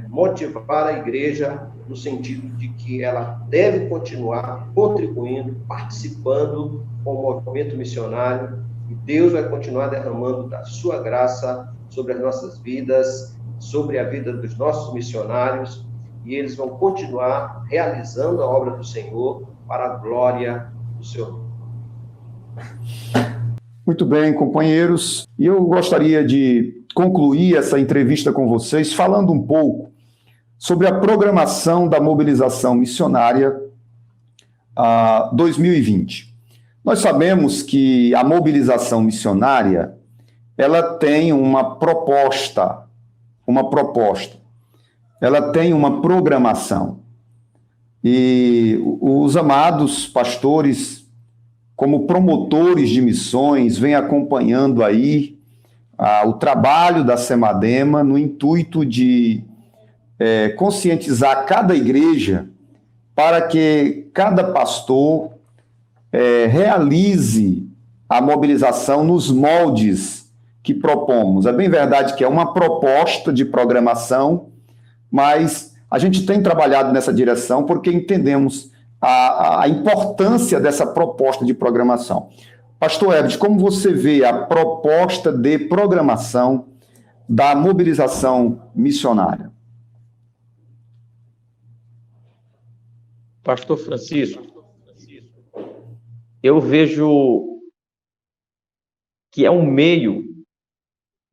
motivar a igreja no sentido de que ela deve continuar contribuindo, participando com o movimento missionário, e Deus vai continuar derramando da sua graça sobre as nossas vidas, sobre a vida dos nossos missionários, e eles vão continuar realizando a obra do Senhor para a glória do seu nome. Muito bem, companheiros, e eu gostaria de concluir essa entrevista com vocês falando um pouco sobre a programação da mobilização missionária 2020. Nós sabemos que a mobilização missionária, ela tem uma proposta, ela tem uma programação. E os amados pastores, como promotores de missões, vêm acompanhando aí o trabalho da Semadema no intuito de conscientizar cada igreja para que cada pastor realize a mobilização nos moldes que propomos. É bem verdade que é uma proposta de programação, mas a gente tem trabalhado nessa direção porque entendemos a importância dessa proposta de programação. Pastor Herbert, como você vê a proposta de programação da mobilização missionária? Pastor Francisco, eu vejo que é um meio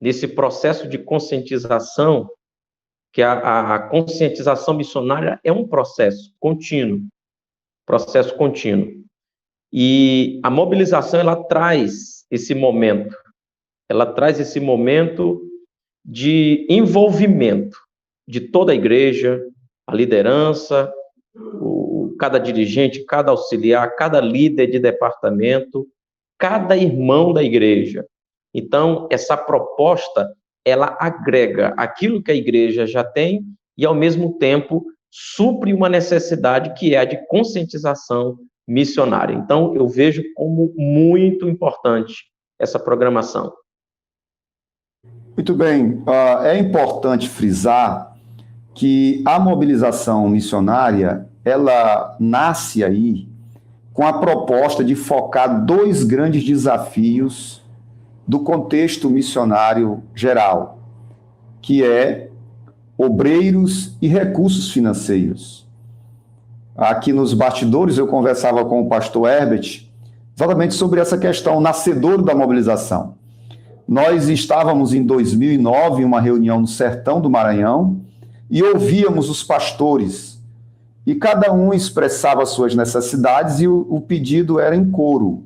nesse processo de conscientização, que a conscientização missionária é um processo contínuo. E a mobilização, ela traz esse momento de envolvimento de toda a igreja, a liderança, cada dirigente, cada auxiliar, cada líder de departamento, cada irmão da igreja. Então, essa proposta, ela agrega aquilo que a igreja já tem e, ao mesmo tempo, supre uma necessidade que é a de conscientização missionária. Então, eu vejo como muito importante essa programação. Muito bem. É importante frisar que a mobilização missionária, ela nasce aí com a proposta de focar dois grandes desafios do contexto missionário geral, que é obreiros e recursos financeiros. Aqui nos bastidores eu conversava com o pastor Herbert exatamente sobre essa questão nascedoura da mobilização. Nós estávamos em 2009 em uma reunião no sertão do Maranhão e ouvíamos os pastores, e cada um expressava suas necessidades e o pedido era em coro.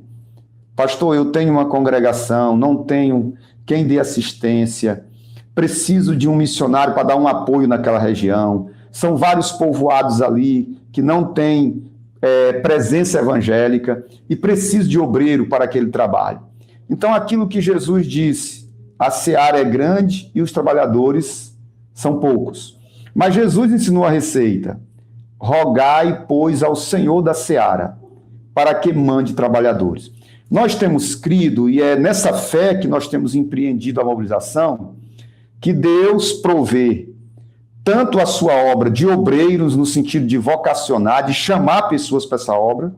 Pastor, eu tenho uma congregação, não tenho quem dê assistência, preciso de um missionário para dar um apoio naquela região. São vários povoados ali que não têm presença evangélica e preciso de obreiro para aquele trabalho. Então, aquilo que Jesus disse, a seara é grande e os trabalhadores são poucos. Mas Jesus ensinou a receita: rogai, pois, ao Senhor da seara, para que mande trabalhadores. Nós temos crido, e é nessa fé que nós temos empreendido a mobilização, que Deus provê tanto a sua obra de obreiros, no sentido de vocacionar, de chamar pessoas para essa obra,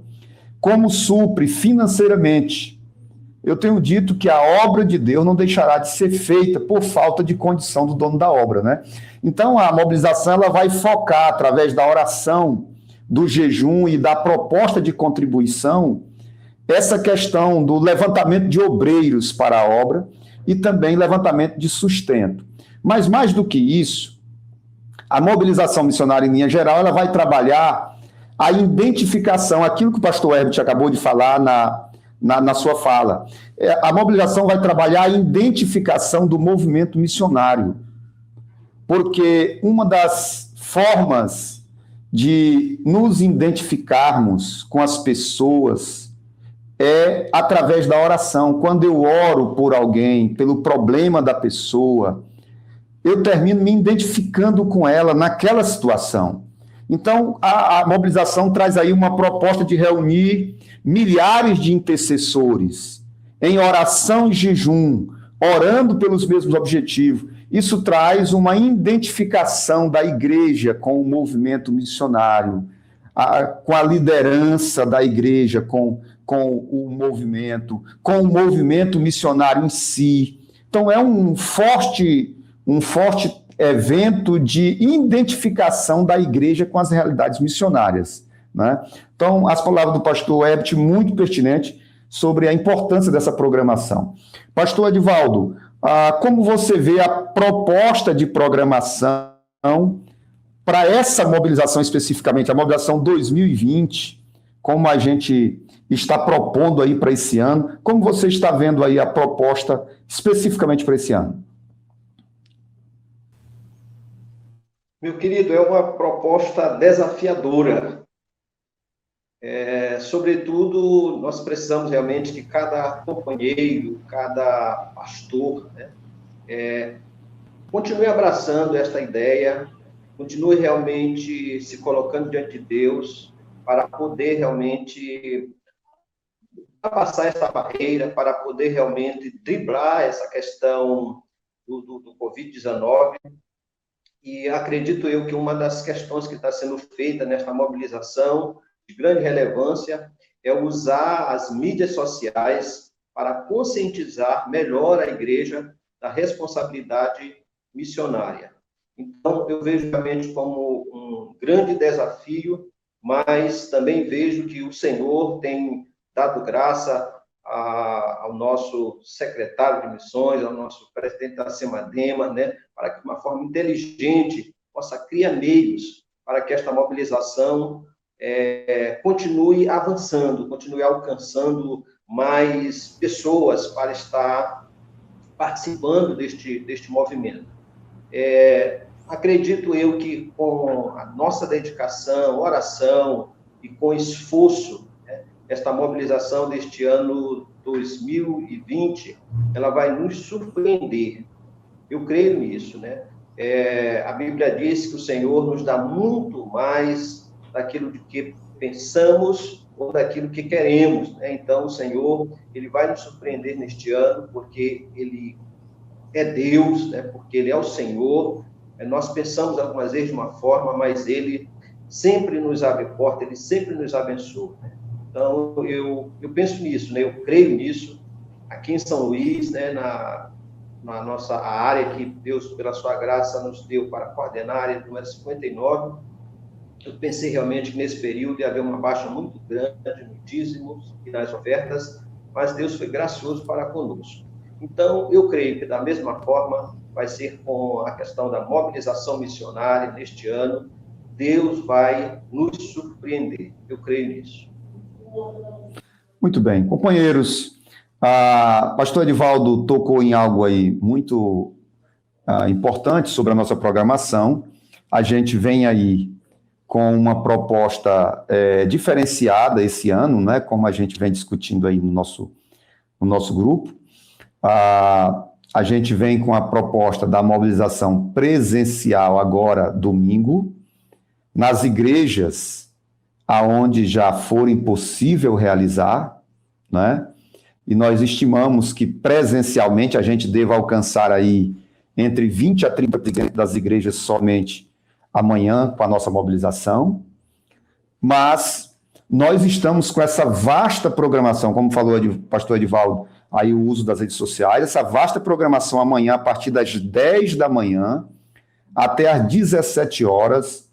como supre financeiramente. Eu tenho dito que a obra de Deus não deixará de ser feita por falta de condição do dono da obra, né? Então, a mobilização ela vai focar, através da oração, do jejum e da proposta de contribuição, essa questão do levantamento de obreiros para a obra e também levantamento de sustento. Mas, mais do que isso, a mobilização missionária, em linha geral, ela vai trabalhar a identificação, aquilo que o pastor Herbert acabou de falar na sua fala. A mobilização vai trabalhar a identificação do movimento missionário, porque uma das formas de nos identificarmos com as pessoas é através da oração. Quando eu oro por alguém, pelo problema da pessoa, eu termino me identificando com ela naquela situação. Então, a mobilização traz aí uma proposta de reunir milhares de intercessores em oração e jejum, orando pelos mesmos objetivos. Isso traz uma identificação da igreja com o movimento missionário, com a liderança da igreja, com o movimento missionário em si. Então, é um forte evento de identificação da igreja com as realidades missionárias, né? Então, as palavras do pastor Herbert, muito pertinentes sobre a importância dessa programação. Pastor Edivaldo, como você vê a proposta de programação para essa mobilização especificamente, a mobilização 2020, como a gente está propondo aí para esse ano, como você está vendo aí a proposta especificamente para esse ano? Meu querido, é uma proposta desafiadora. Sobretudo, nós precisamos realmente que cada companheiro, cada pastor, né, continue abraçando esta ideia, continue realmente se colocando diante de Deus para poder realmente passar essa barreira, para poder realmente driblar essa questão do Covid-19. E acredito eu que uma das questões que está sendo feita nesta mobilização de grande relevância é usar as mídias sociais para conscientizar melhor a igreja da responsabilidade missionária. Então, eu vejo realmente como um grande desafio, mas também vejo que o Senhor tem dado graça ao nosso secretário de missões, ao nosso presidente da Semadema, né, para que de uma forma inteligente possa criar meios para que esta mobilização continue avançando, continue alcançando mais pessoas para estar participando deste movimento. Acredito eu que com a nossa dedicação, oração e com esforço, esta mobilização deste ano 2020, ela vai nos surpreender. Eu creio nisso, né? A Bíblia diz que o Senhor nos dá muito mais daquilo de que pensamos ou daquilo que queremos, né? Então, o Senhor, Ele vai nos surpreender neste ano, porque Ele é Deus, né? Porque Ele é o Senhor. Nós pensamos algumas vezes de uma forma, mas Ele sempre nos abre porta, Ele sempre nos abençoa, né? Então, eu penso nisso, né? Eu creio nisso. Aqui em São Luís, né? Na nossa área que Deus, pela sua graça, nos deu para coordenar a área número 59, eu pensei realmente que nesse período ia haver uma baixa muito grande no dízimo e nas ofertas, mas Deus foi gracioso para conosco. Então, eu creio que, da mesma forma, vai ser com a questão da mobilização missionária neste ano. Deus vai nos surpreender, eu creio nisso. Muito bem. Companheiros, pastor Edivaldo tocou em algo aí muito importante sobre a nossa programação. A gente vem aí com uma proposta diferenciada esse ano, né, como a gente vem discutindo aí no nosso grupo. A gente vem com a proposta da mobilização presencial agora, domingo, nas igrejas aonde já for impossível realizar, né? E nós estimamos que presencialmente a gente deva alcançar aí entre 20 a 30% das igrejas somente amanhã com a nossa mobilização, mas nós estamos com essa vasta programação, como falou o pastor Edivaldo, aí o uso das redes sociais, essa vasta programação amanhã a partir das 10 da manhã até às 17 horas,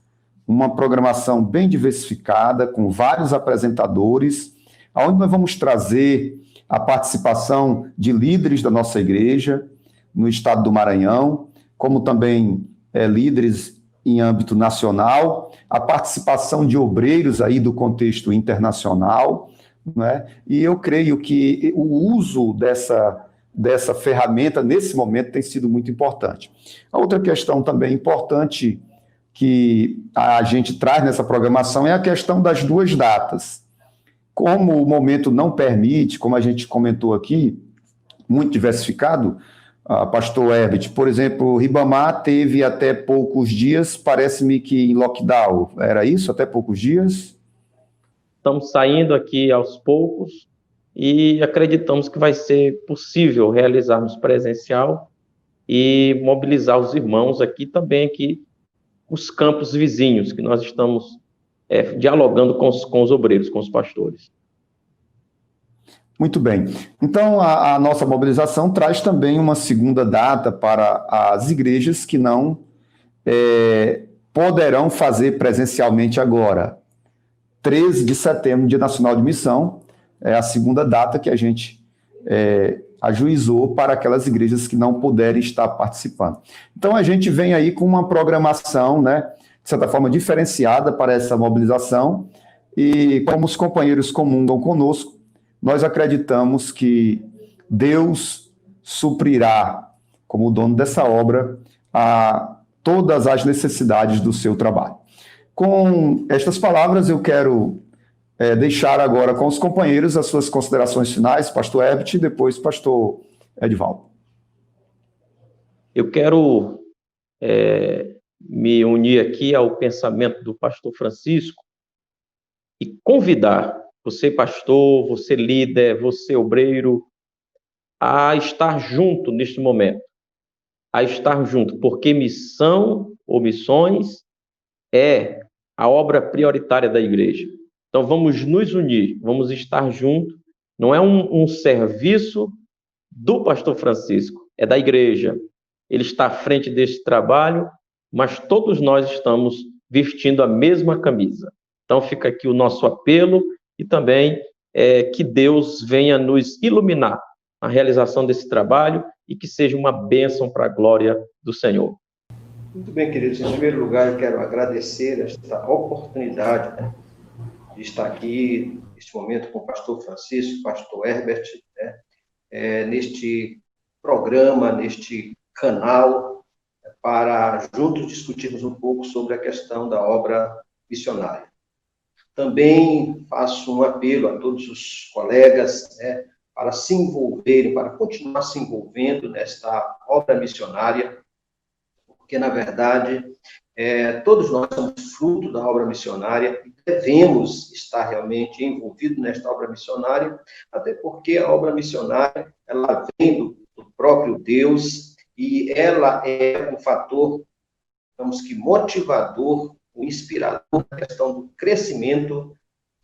uma programação bem diversificada, com vários apresentadores, onde nós vamos trazer a participação de líderes da nossa igreja no estado do Maranhão, como também líderes em âmbito nacional, a participação de obreiros aí do contexto internacional, né? E eu creio que o uso dessa ferramenta, nesse momento, tem sido muito importante. A outra questão também importante que a gente traz nessa programação é a questão das duas datas. Como o momento não permite, como a gente comentou aqui, muito diversificado, pastor Herbert, por exemplo, Ribamar teve até poucos dias, parece-me que em lockdown, era isso? Até poucos dias? Estamos saindo aqui aos poucos e acreditamos que vai ser possível realizarmos presencial e mobilizar os irmãos aqui, os campos vizinhos, que nós estamos dialogando com os obreiros, com os pastores. Muito bem. Então, a nossa mobilização traz também uma segunda data para as igrejas que não poderão fazer presencialmente agora. 13 de setembro, Dia Nacional de Missão, é a segunda data que a gente ajuizou para aquelas igrejas que não puderem estar participando. Então, a gente vem aí com uma programação, né, de certa forma, diferenciada para essa mobilização, e como os companheiros comungam conosco, nós acreditamos que Deus suprirá, como dono dessa obra, a todas as necessidades do seu trabalho. Com estas palavras, eu quero deixar agora com os companheiros as suas considerações finais, pastor Herbert, e depois pastor Edivaldo. Eu quero me unir aqui ao pensamento do pastor Francisco e convidar você, pastor, você líder, você obreiro, a estar junto neste momento, a estar junto, porque missão ou missões é a obra prioritária da igreja. Então, vamos nos unir, vamos estar juntos. Não é um serviço do pastor Francisco, é da igreja. Ele está à frente deste trabalho, mas todos nós estamos vestindo a mesma camisa. Então, fica aqui o nosso apelo e também que Deus venha nos iluminar na realização desse trabalho e que seja uma bênção para a glória do Senhor. Muito bem, queridos. Em primeiro lugar, eu quero agradecer esta oportunidade, né, de estar aqui, neste momento, com o pastor Francisco, pastor Herbert, né, neste programa, neste canal, para juntos discutirmos um pouco sobre a questão da obra missionária. Também faço um apelo a todos os colegas, né, para se envolverem, para continuar se envolvendo nesta obra missionária, porque, na verdade, todos nós somos fruto da obra missionária e devemos estar realmente envolvidos nesta obra missionária, até porque a obra missionária, ela vem do próprio Deus e ela é um fator, digamos que motivador, o inspirador na questão do crescimento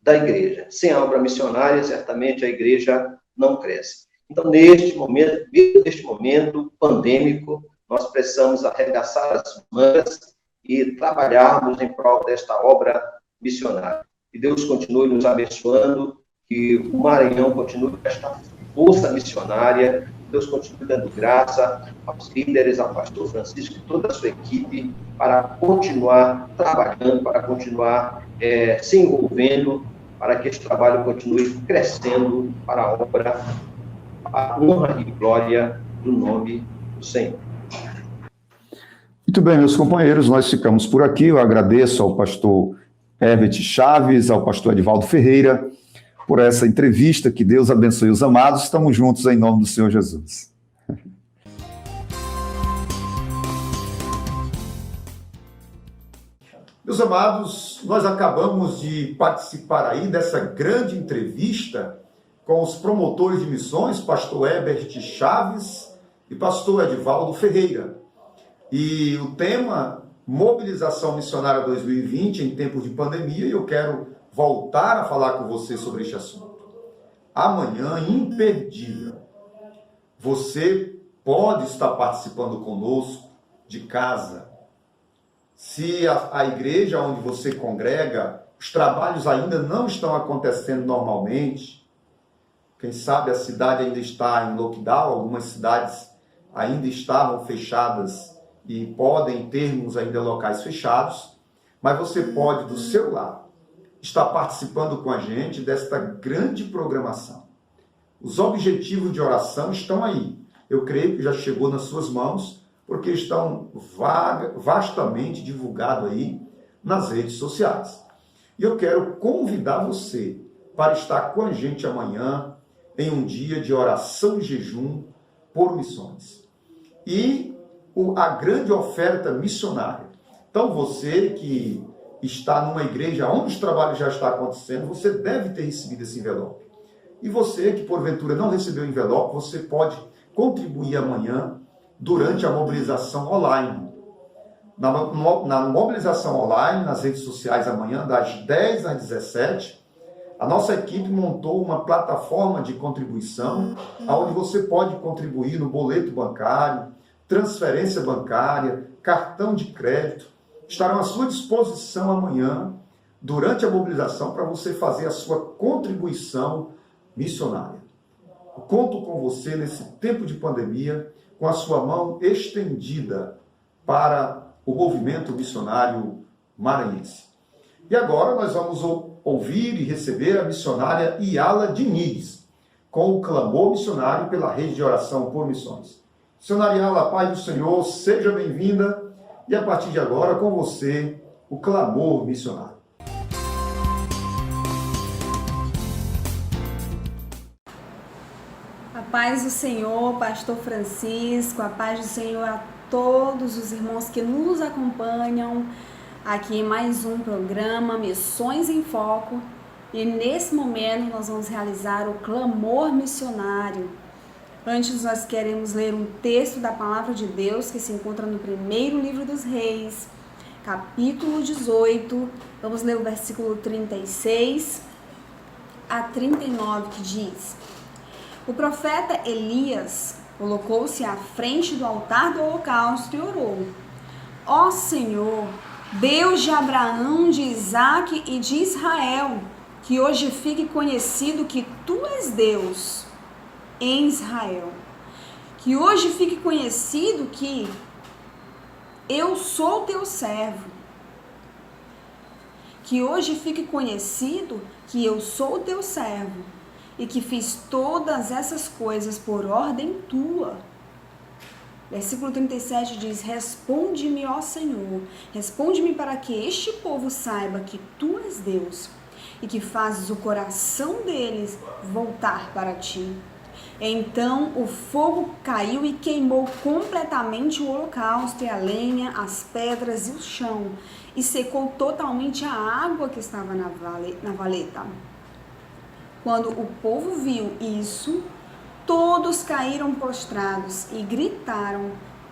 da igreja. Sem a obra missionária, certamente a igreja não cresce. Então, neste momento pandêmico, nós precisamos arregaçar as mangas e trabalharmos em prol desta obra missionária. Que Deus continue nos abençoando, que o Maranhão continue com esta força missionária Deus continue dando graça aos líderes, ao pastor Francisco e toda a sua equipe, para continuar trabalhando, para continuar se envolvendo, para que este trabalho continue crescendo para a obra, a honra e glória do nome do Senhor. Muito bem, meus companheiros, nós ficamos por aqui. Eu agradeço ao pastor Herbert Chaves, ao pastor Edivaldo Ferreira, por essa entrevista. Que Deus abençoe os amados. Estamos juntos em nome do Senhor Jesus. Meus amados, nós acabamos de participar aí dessa grande entrevista com os promotores de missões, pastor Herbert Chaves e pastor Edivaldo Ferreira. E o tema, Mobilização Missionária 2020 em tempos de pandemia, e eu quero voltar a falar com você sobre este assunto. Amanhã, imperdível, você pode estar participando conosco de casa. Se a igreja onde você congrega, os trabalhos ainda não estão acontecendo normalmente, quem sabe a cidade ainda está em lockdown, algumas cidades ainda estavam fechadas e podem termos ainda locais fechados, mas você pode, do seu lado, estar participando com a gente desta grande programação. Os objetivos de oração estão aí. Eu creio que já chegou nas suas mãos, porque estão vastamente divulgados aí nas redes sociais. E eu quero convidar você para estar com a gente amanhã em um dia de oração e jejum por missões. E a grande oferta missionária. Então você que está numa igreja onde os trabalhos já estão acontecendo, você deve ter recebido esse envelope. E você que porventura não recebeu o envelope, você pode contribuir amanhã durante a mobilização online. Na mobilização online, nas redes sociais amanhã, das 10 às 17, a nossa equipe montou uma plataforma de contribuição, onde você pode contribuir no boleto bancário, transferência bancária, cartão de crédito. Estarão à sua disposição amanhã, durante a mobilização, para você fazer a sua contribuição missionária. Eu conto com você nesse tempo de pandemia, com a sua mão estendida para o movimento missionário maranhense. E agora nós vamos ouvir e receber a missionária Yala Diniz, com o clamor missionário pela rede de oração por missões. Missionária Yala, paz do Senhor, seja bem-vinda, e a partir de agora com você, o clamor missionário. A paz do Senhor, pastor Francisco, a paz do Senhor a todos os irmãos que nos acompanham aqui em mais um programa Missões em Foco. E nesse momento nós vamos realizar o clamor missionário. Antes nós queremos ler um texto da Palavra de Deus que se encontra no primeiro livro dos Reis, capítulo 18. Vamos ler o versículo 36 a 39, que diz: O profeta Elias colocou-se à frente do altar do holocausto e orou: Ó Senhor, Deus de Abraão, de Isaque e de Israel, que hoje fique conhecido que Tu és Deus em Israel. Que hoje fique conhecido que eu sou Teu servo. Que hoje fique conhecido que eu sou Teu servo e que fiz todas essas coisas por ordem Tua. Versículo 37 diz: Responde-me, ó Senhor, responde-me para que este povo saiba que Tu és Deus e que fazes o coração deles voltar para Ti. Então o fogo caiu e queimou completamente o holocausto e a lenha, as pedras e o chão, e secou totalmente a água que estava na valeta. Quando o povo viu isso, todos caíram prostrados e gritaram: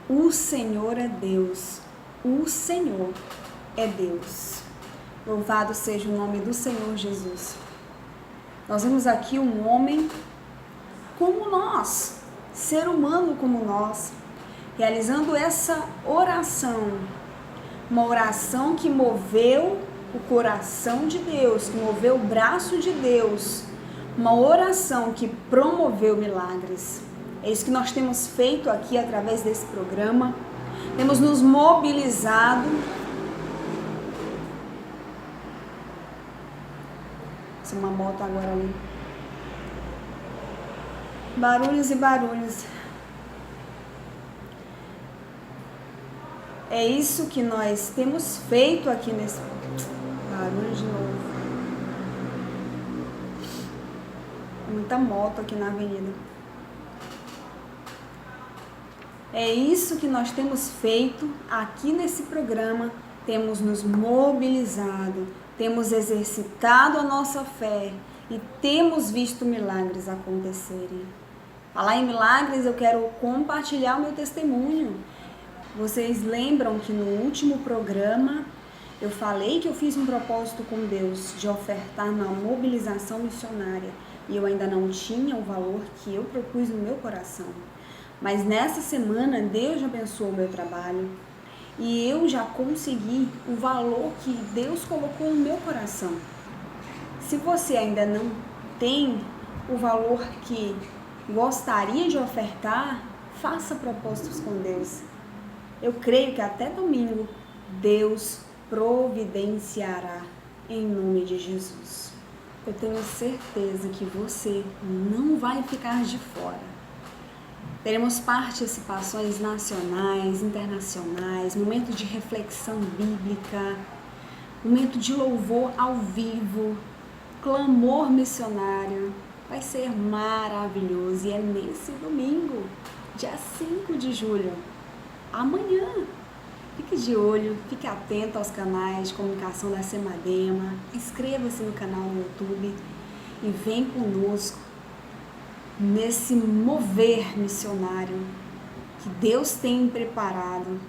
O Senhor é Deus, o Senhor é Deus. Louvado seja o nome do Senhor Jesus. Nós vemos aqui um homem como nós, ser humano como nós, realizando essa oração. Uma oração que moveu o coração de Deus, que moveu o braço de Deus. Uma oração que promoveu milagres. É isso que nós temos feito aqui através desse programa. Temos nos mobilizado. Tem uma moto agora ali. Barulhos e barulhos. É isso que nós temos feito aqui nesse... Barulho de novo. Muita moto aqui na avenida. É isso que nós temos feito aqui nesse programa. Temos nos mobilizado, temos exercitado a nossa fé e temos visto milagres acontecerem. Falar em milagres, eu quero compartilhar o meu testemunho. Vocês lembram que no último programa eu falei que eu fiz um propósito com Deus de ofertar na mobilização missionária e eu ainda não tinha o valor que eu propus no meu coração. Mas nessa semana Deus já abençoou o meu trabalho e eu já consegui o valor que Deus colocou no meu coração. Se você ainda não tem o valor que gostaria de ofertar, faça propósitos com Deus. Eu creio que até domingo Deus providenciará em nome de Jesus. Eu tenho certeza que você não vai ficar de fora. Teremos participações nacionais, internacionais, momento de reflexão bíblica, momento de louvor ao vivo, clamor missionário. Vai ser maravilhoso e é nesse domingo, dia 5 de julho, amanhã. Fique de olho, fique atento aos canais de comunicação da Semadema, inscreva-se no canal no YouTube e vem conosco nesse mover missionário que Deus tem preparado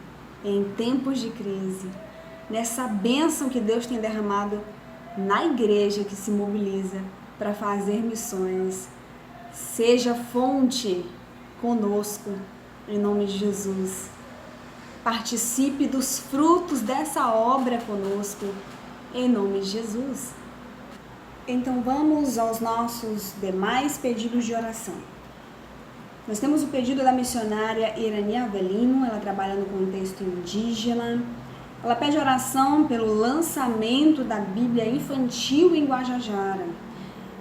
em tempos de crise, nessa bênção que Deus tem derramado na igreja que se mobiliza para fazer missões. Seja fonte conosco, em nome de Jesus. Participe dos frutos dessa obra conosco, em nome de Jesus. Então vamos aos nossos demais pedidos de oração. Nós temos o pedido da missionária Irani Avelino, ela trabalha no contexto indígena. Ela pede oração pelo lançamento da Bíblia infantil em Guajajara.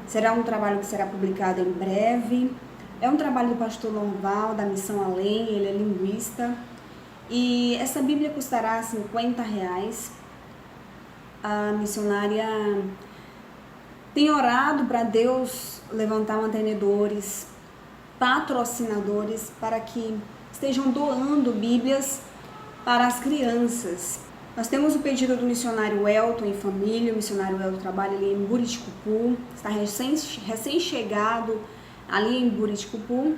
Será um trabalho que será publicado em breve. É um trabalho do pastor Norval, da Missão Além, ele é linguista. E essa Bíblia custará R$50. A missionária tem orado para Deus levantar mantenedores, patrocinadores, para que estejam doando Bíblias para as crianças. Nós temos o pedido do missionário Elton e família. O missionário Elton trabalha ali em Buriticupu, está recém-chegado ali em Buriticupu,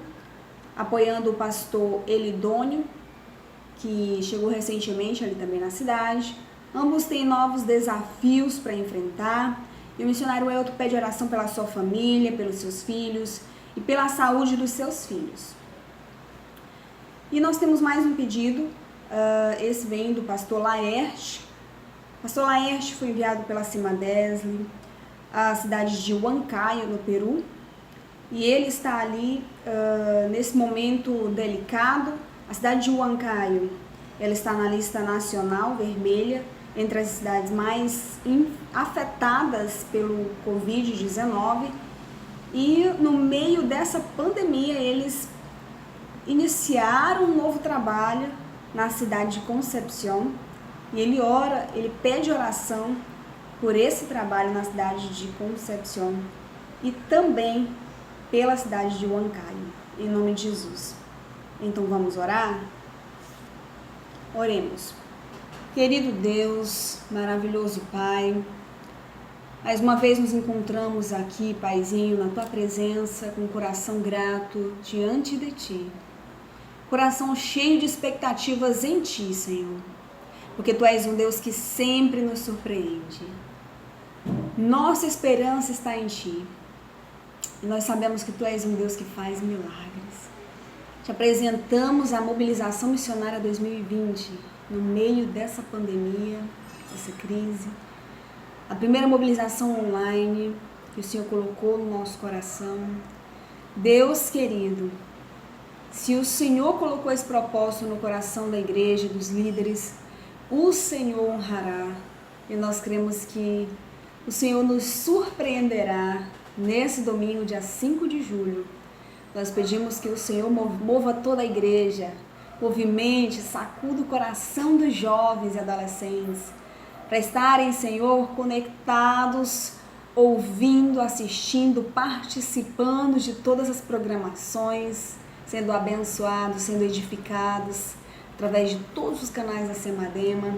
apoiando o pastor Elidônio, que chegou recentemente ali também na cidade. Ambos têm novos desafios para enfrentar. E o missionário Elton pede oração pela sua família, pelos seus filhos e pela saúde dos seus filhos. E nós temos mais um pedido, esse vem do pastor Laerte. O pastor Laerte foi enviado pela Cimadesle à cidade de Huancayo, no Peru. E ele está ali nesse momento delicado. A cidade de Huancayo, ela está na lista nacional vermelha, entre as cidades mais afetadas pelo Covid-19, e no meio dessa pandemia eles iniciaram um novo trabalho na cidade de Concepción, e ele pede oração por esse trabalho na cidade de Concepción e também pela cidade de Huancayo, em nome de Jesus. Então vamos orar? Oremos. Querido Deus, maravilhoso Pai, mais uma vez nos encontramos aqui, Paizinho, na Tua presença, com o coração grato diante de Ti. Coração cheio de expectativas em Ti, Senhor, porque Tu és um Deus que sempre nos surpreende. Nossa esperança está em Ti. E nós sabemos que Tu és um Deus que faz milagres. Te apresentamos a mobilização missionária 2020, no meio dessa pandemia, dessa crise. A primeira mobilização online que o Senhor colocou no nosso coração. Deus querido, Se o Senhor colocou esse propósito no coração da igreja, dos líderes, o Senhor honrará. E nós cremos que o Senhor nos surpreenderá nesse domingo, dia 5 de julho. Nós pedimos que o Senhor mova toda a igreja, movimente, sacuda o coração dos jovens e adolescentes, para estarem, Senhor, conectados, ouvindo, assistindo, participando de todas as programações, sendo abençoados, sendo edificados, através de todos os canais da Semadema.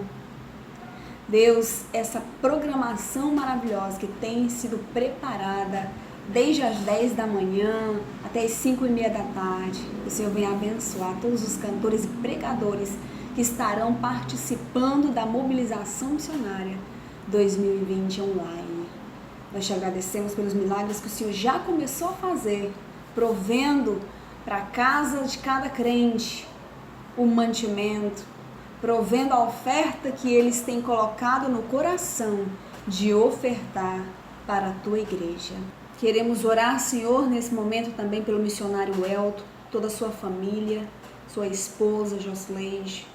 Deus, essa programação maravilhosa que tem sido preparada desde as 10 da manhã até as 5:30 da tarde, o Senhor venha abençoar todos os cantores e pregadores que estarão participando da mobilização missionária 2020 online. Nós te agradecemos pelos milagres que o Senhor já começou a fazer, provendo para a casa de cada crente o mantimento, provendo a oferta que eles têm colocado no coração de ofertar para a tua igreja. Queremos orar, Senhor, nesse momento também pelo missionário Elton, toda a sua família, sua esposa Josleide,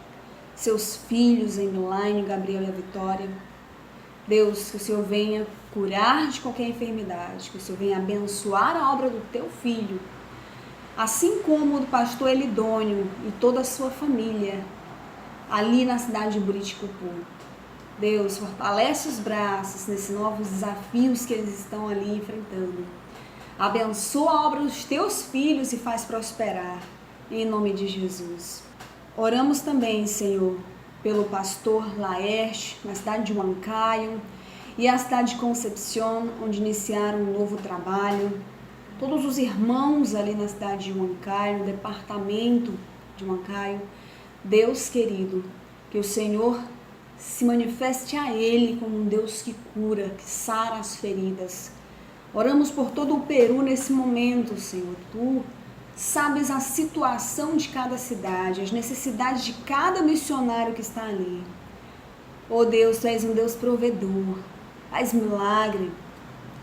seus filhos, Emiline, Gabriel e a Vitória. Deus, que o Senhor venha curar de qualquer enfermidade, que o Senhor venha abençoar a obra do teu filho, assim como o do pastor Elidônio e toda a sua família, ali na cidade de Buriticupu. Deus, fortalece os braços nesses novos desafios que eles estão ali enfrentando. Abençoa a obra dos teus filhos e faz prosperar, em nome de Jesus. Oramos também, Senhor, pelo pastor Laerte, na cidade de Huancayo, e a cidade de Concepción, onde iniciaram um novo trabalho. Todos os irmãos ali na cidade de Huancayo, no departamento de Huancayo. Deus querido, que o Senhor se manifeste a ele como um Deus que cura, que sara as feridas. Oramos por todo o Peru nesse momento, Senhor. Tu sabes a situação de cada cidade, as necessidades de cada missionário que está ali. Oh Deus, Tu és um Deus provedor. Faz milagre,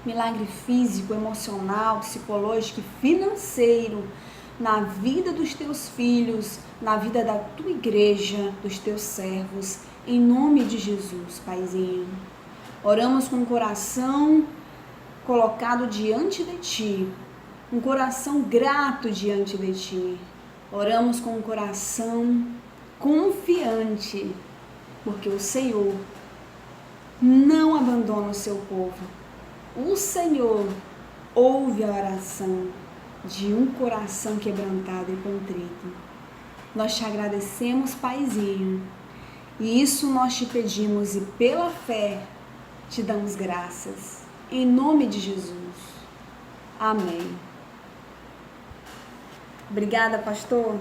milagre físico, emocional, psicológico e financeiro na vida dos Teus filhos, na vida da Tua igreja, dos Teus servos, em nome de Jesus, Paizinho. Oramos com o coração colocado diante de Ti, um coração grato diante de Ti. Oramos com um coração confiante, porque o Senhor não abandona o seu povo. O Senhor ouve a oração de um coração quebrantado e contrito. Nós te agradecemos, Paizinho, e isso nós te pedimos e pela fé te damos graças. Em nome de Jesus. Amém. Obrigada, pastor.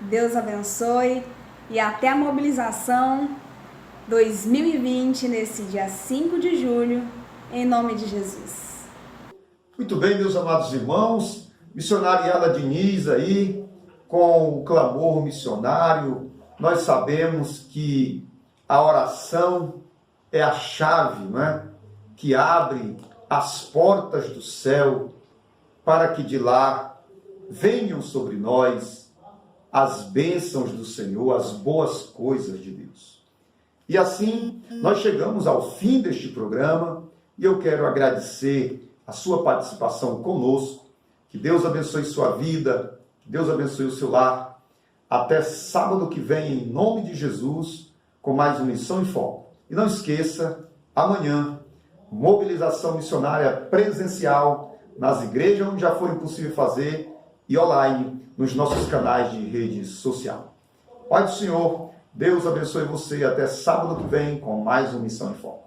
Deus abençoe e até a mobilização 2020 nesse dia 5 de julho, em nome de Jesus. Muito bem, meus amados irmãos, missionária Yala Diniz aí, com o clamor missionário. Nós sabemos que a oração é a chave, não é? Que abre as portas do céu para que de lá venham sobre nós as bênçãos do Senhor, as boas coisas de Deus. E assim, nós chegamos ao fim deste programa e eu quero agradecer a sua participação conosco. Que Deus abençoe sua vida, que Deus abençoe o seu lar. Até sábado que vem, em nome de Jesus, com mais uma Missão em Foco. E não esqueça, amanhã, mobilização missionária presencial nas igrejas onde já for impossível fazer e online nos nossos canais de rede social. Pai do Senhor, Deus abençoe você até sábado que vem com mais uma Missão em Foco.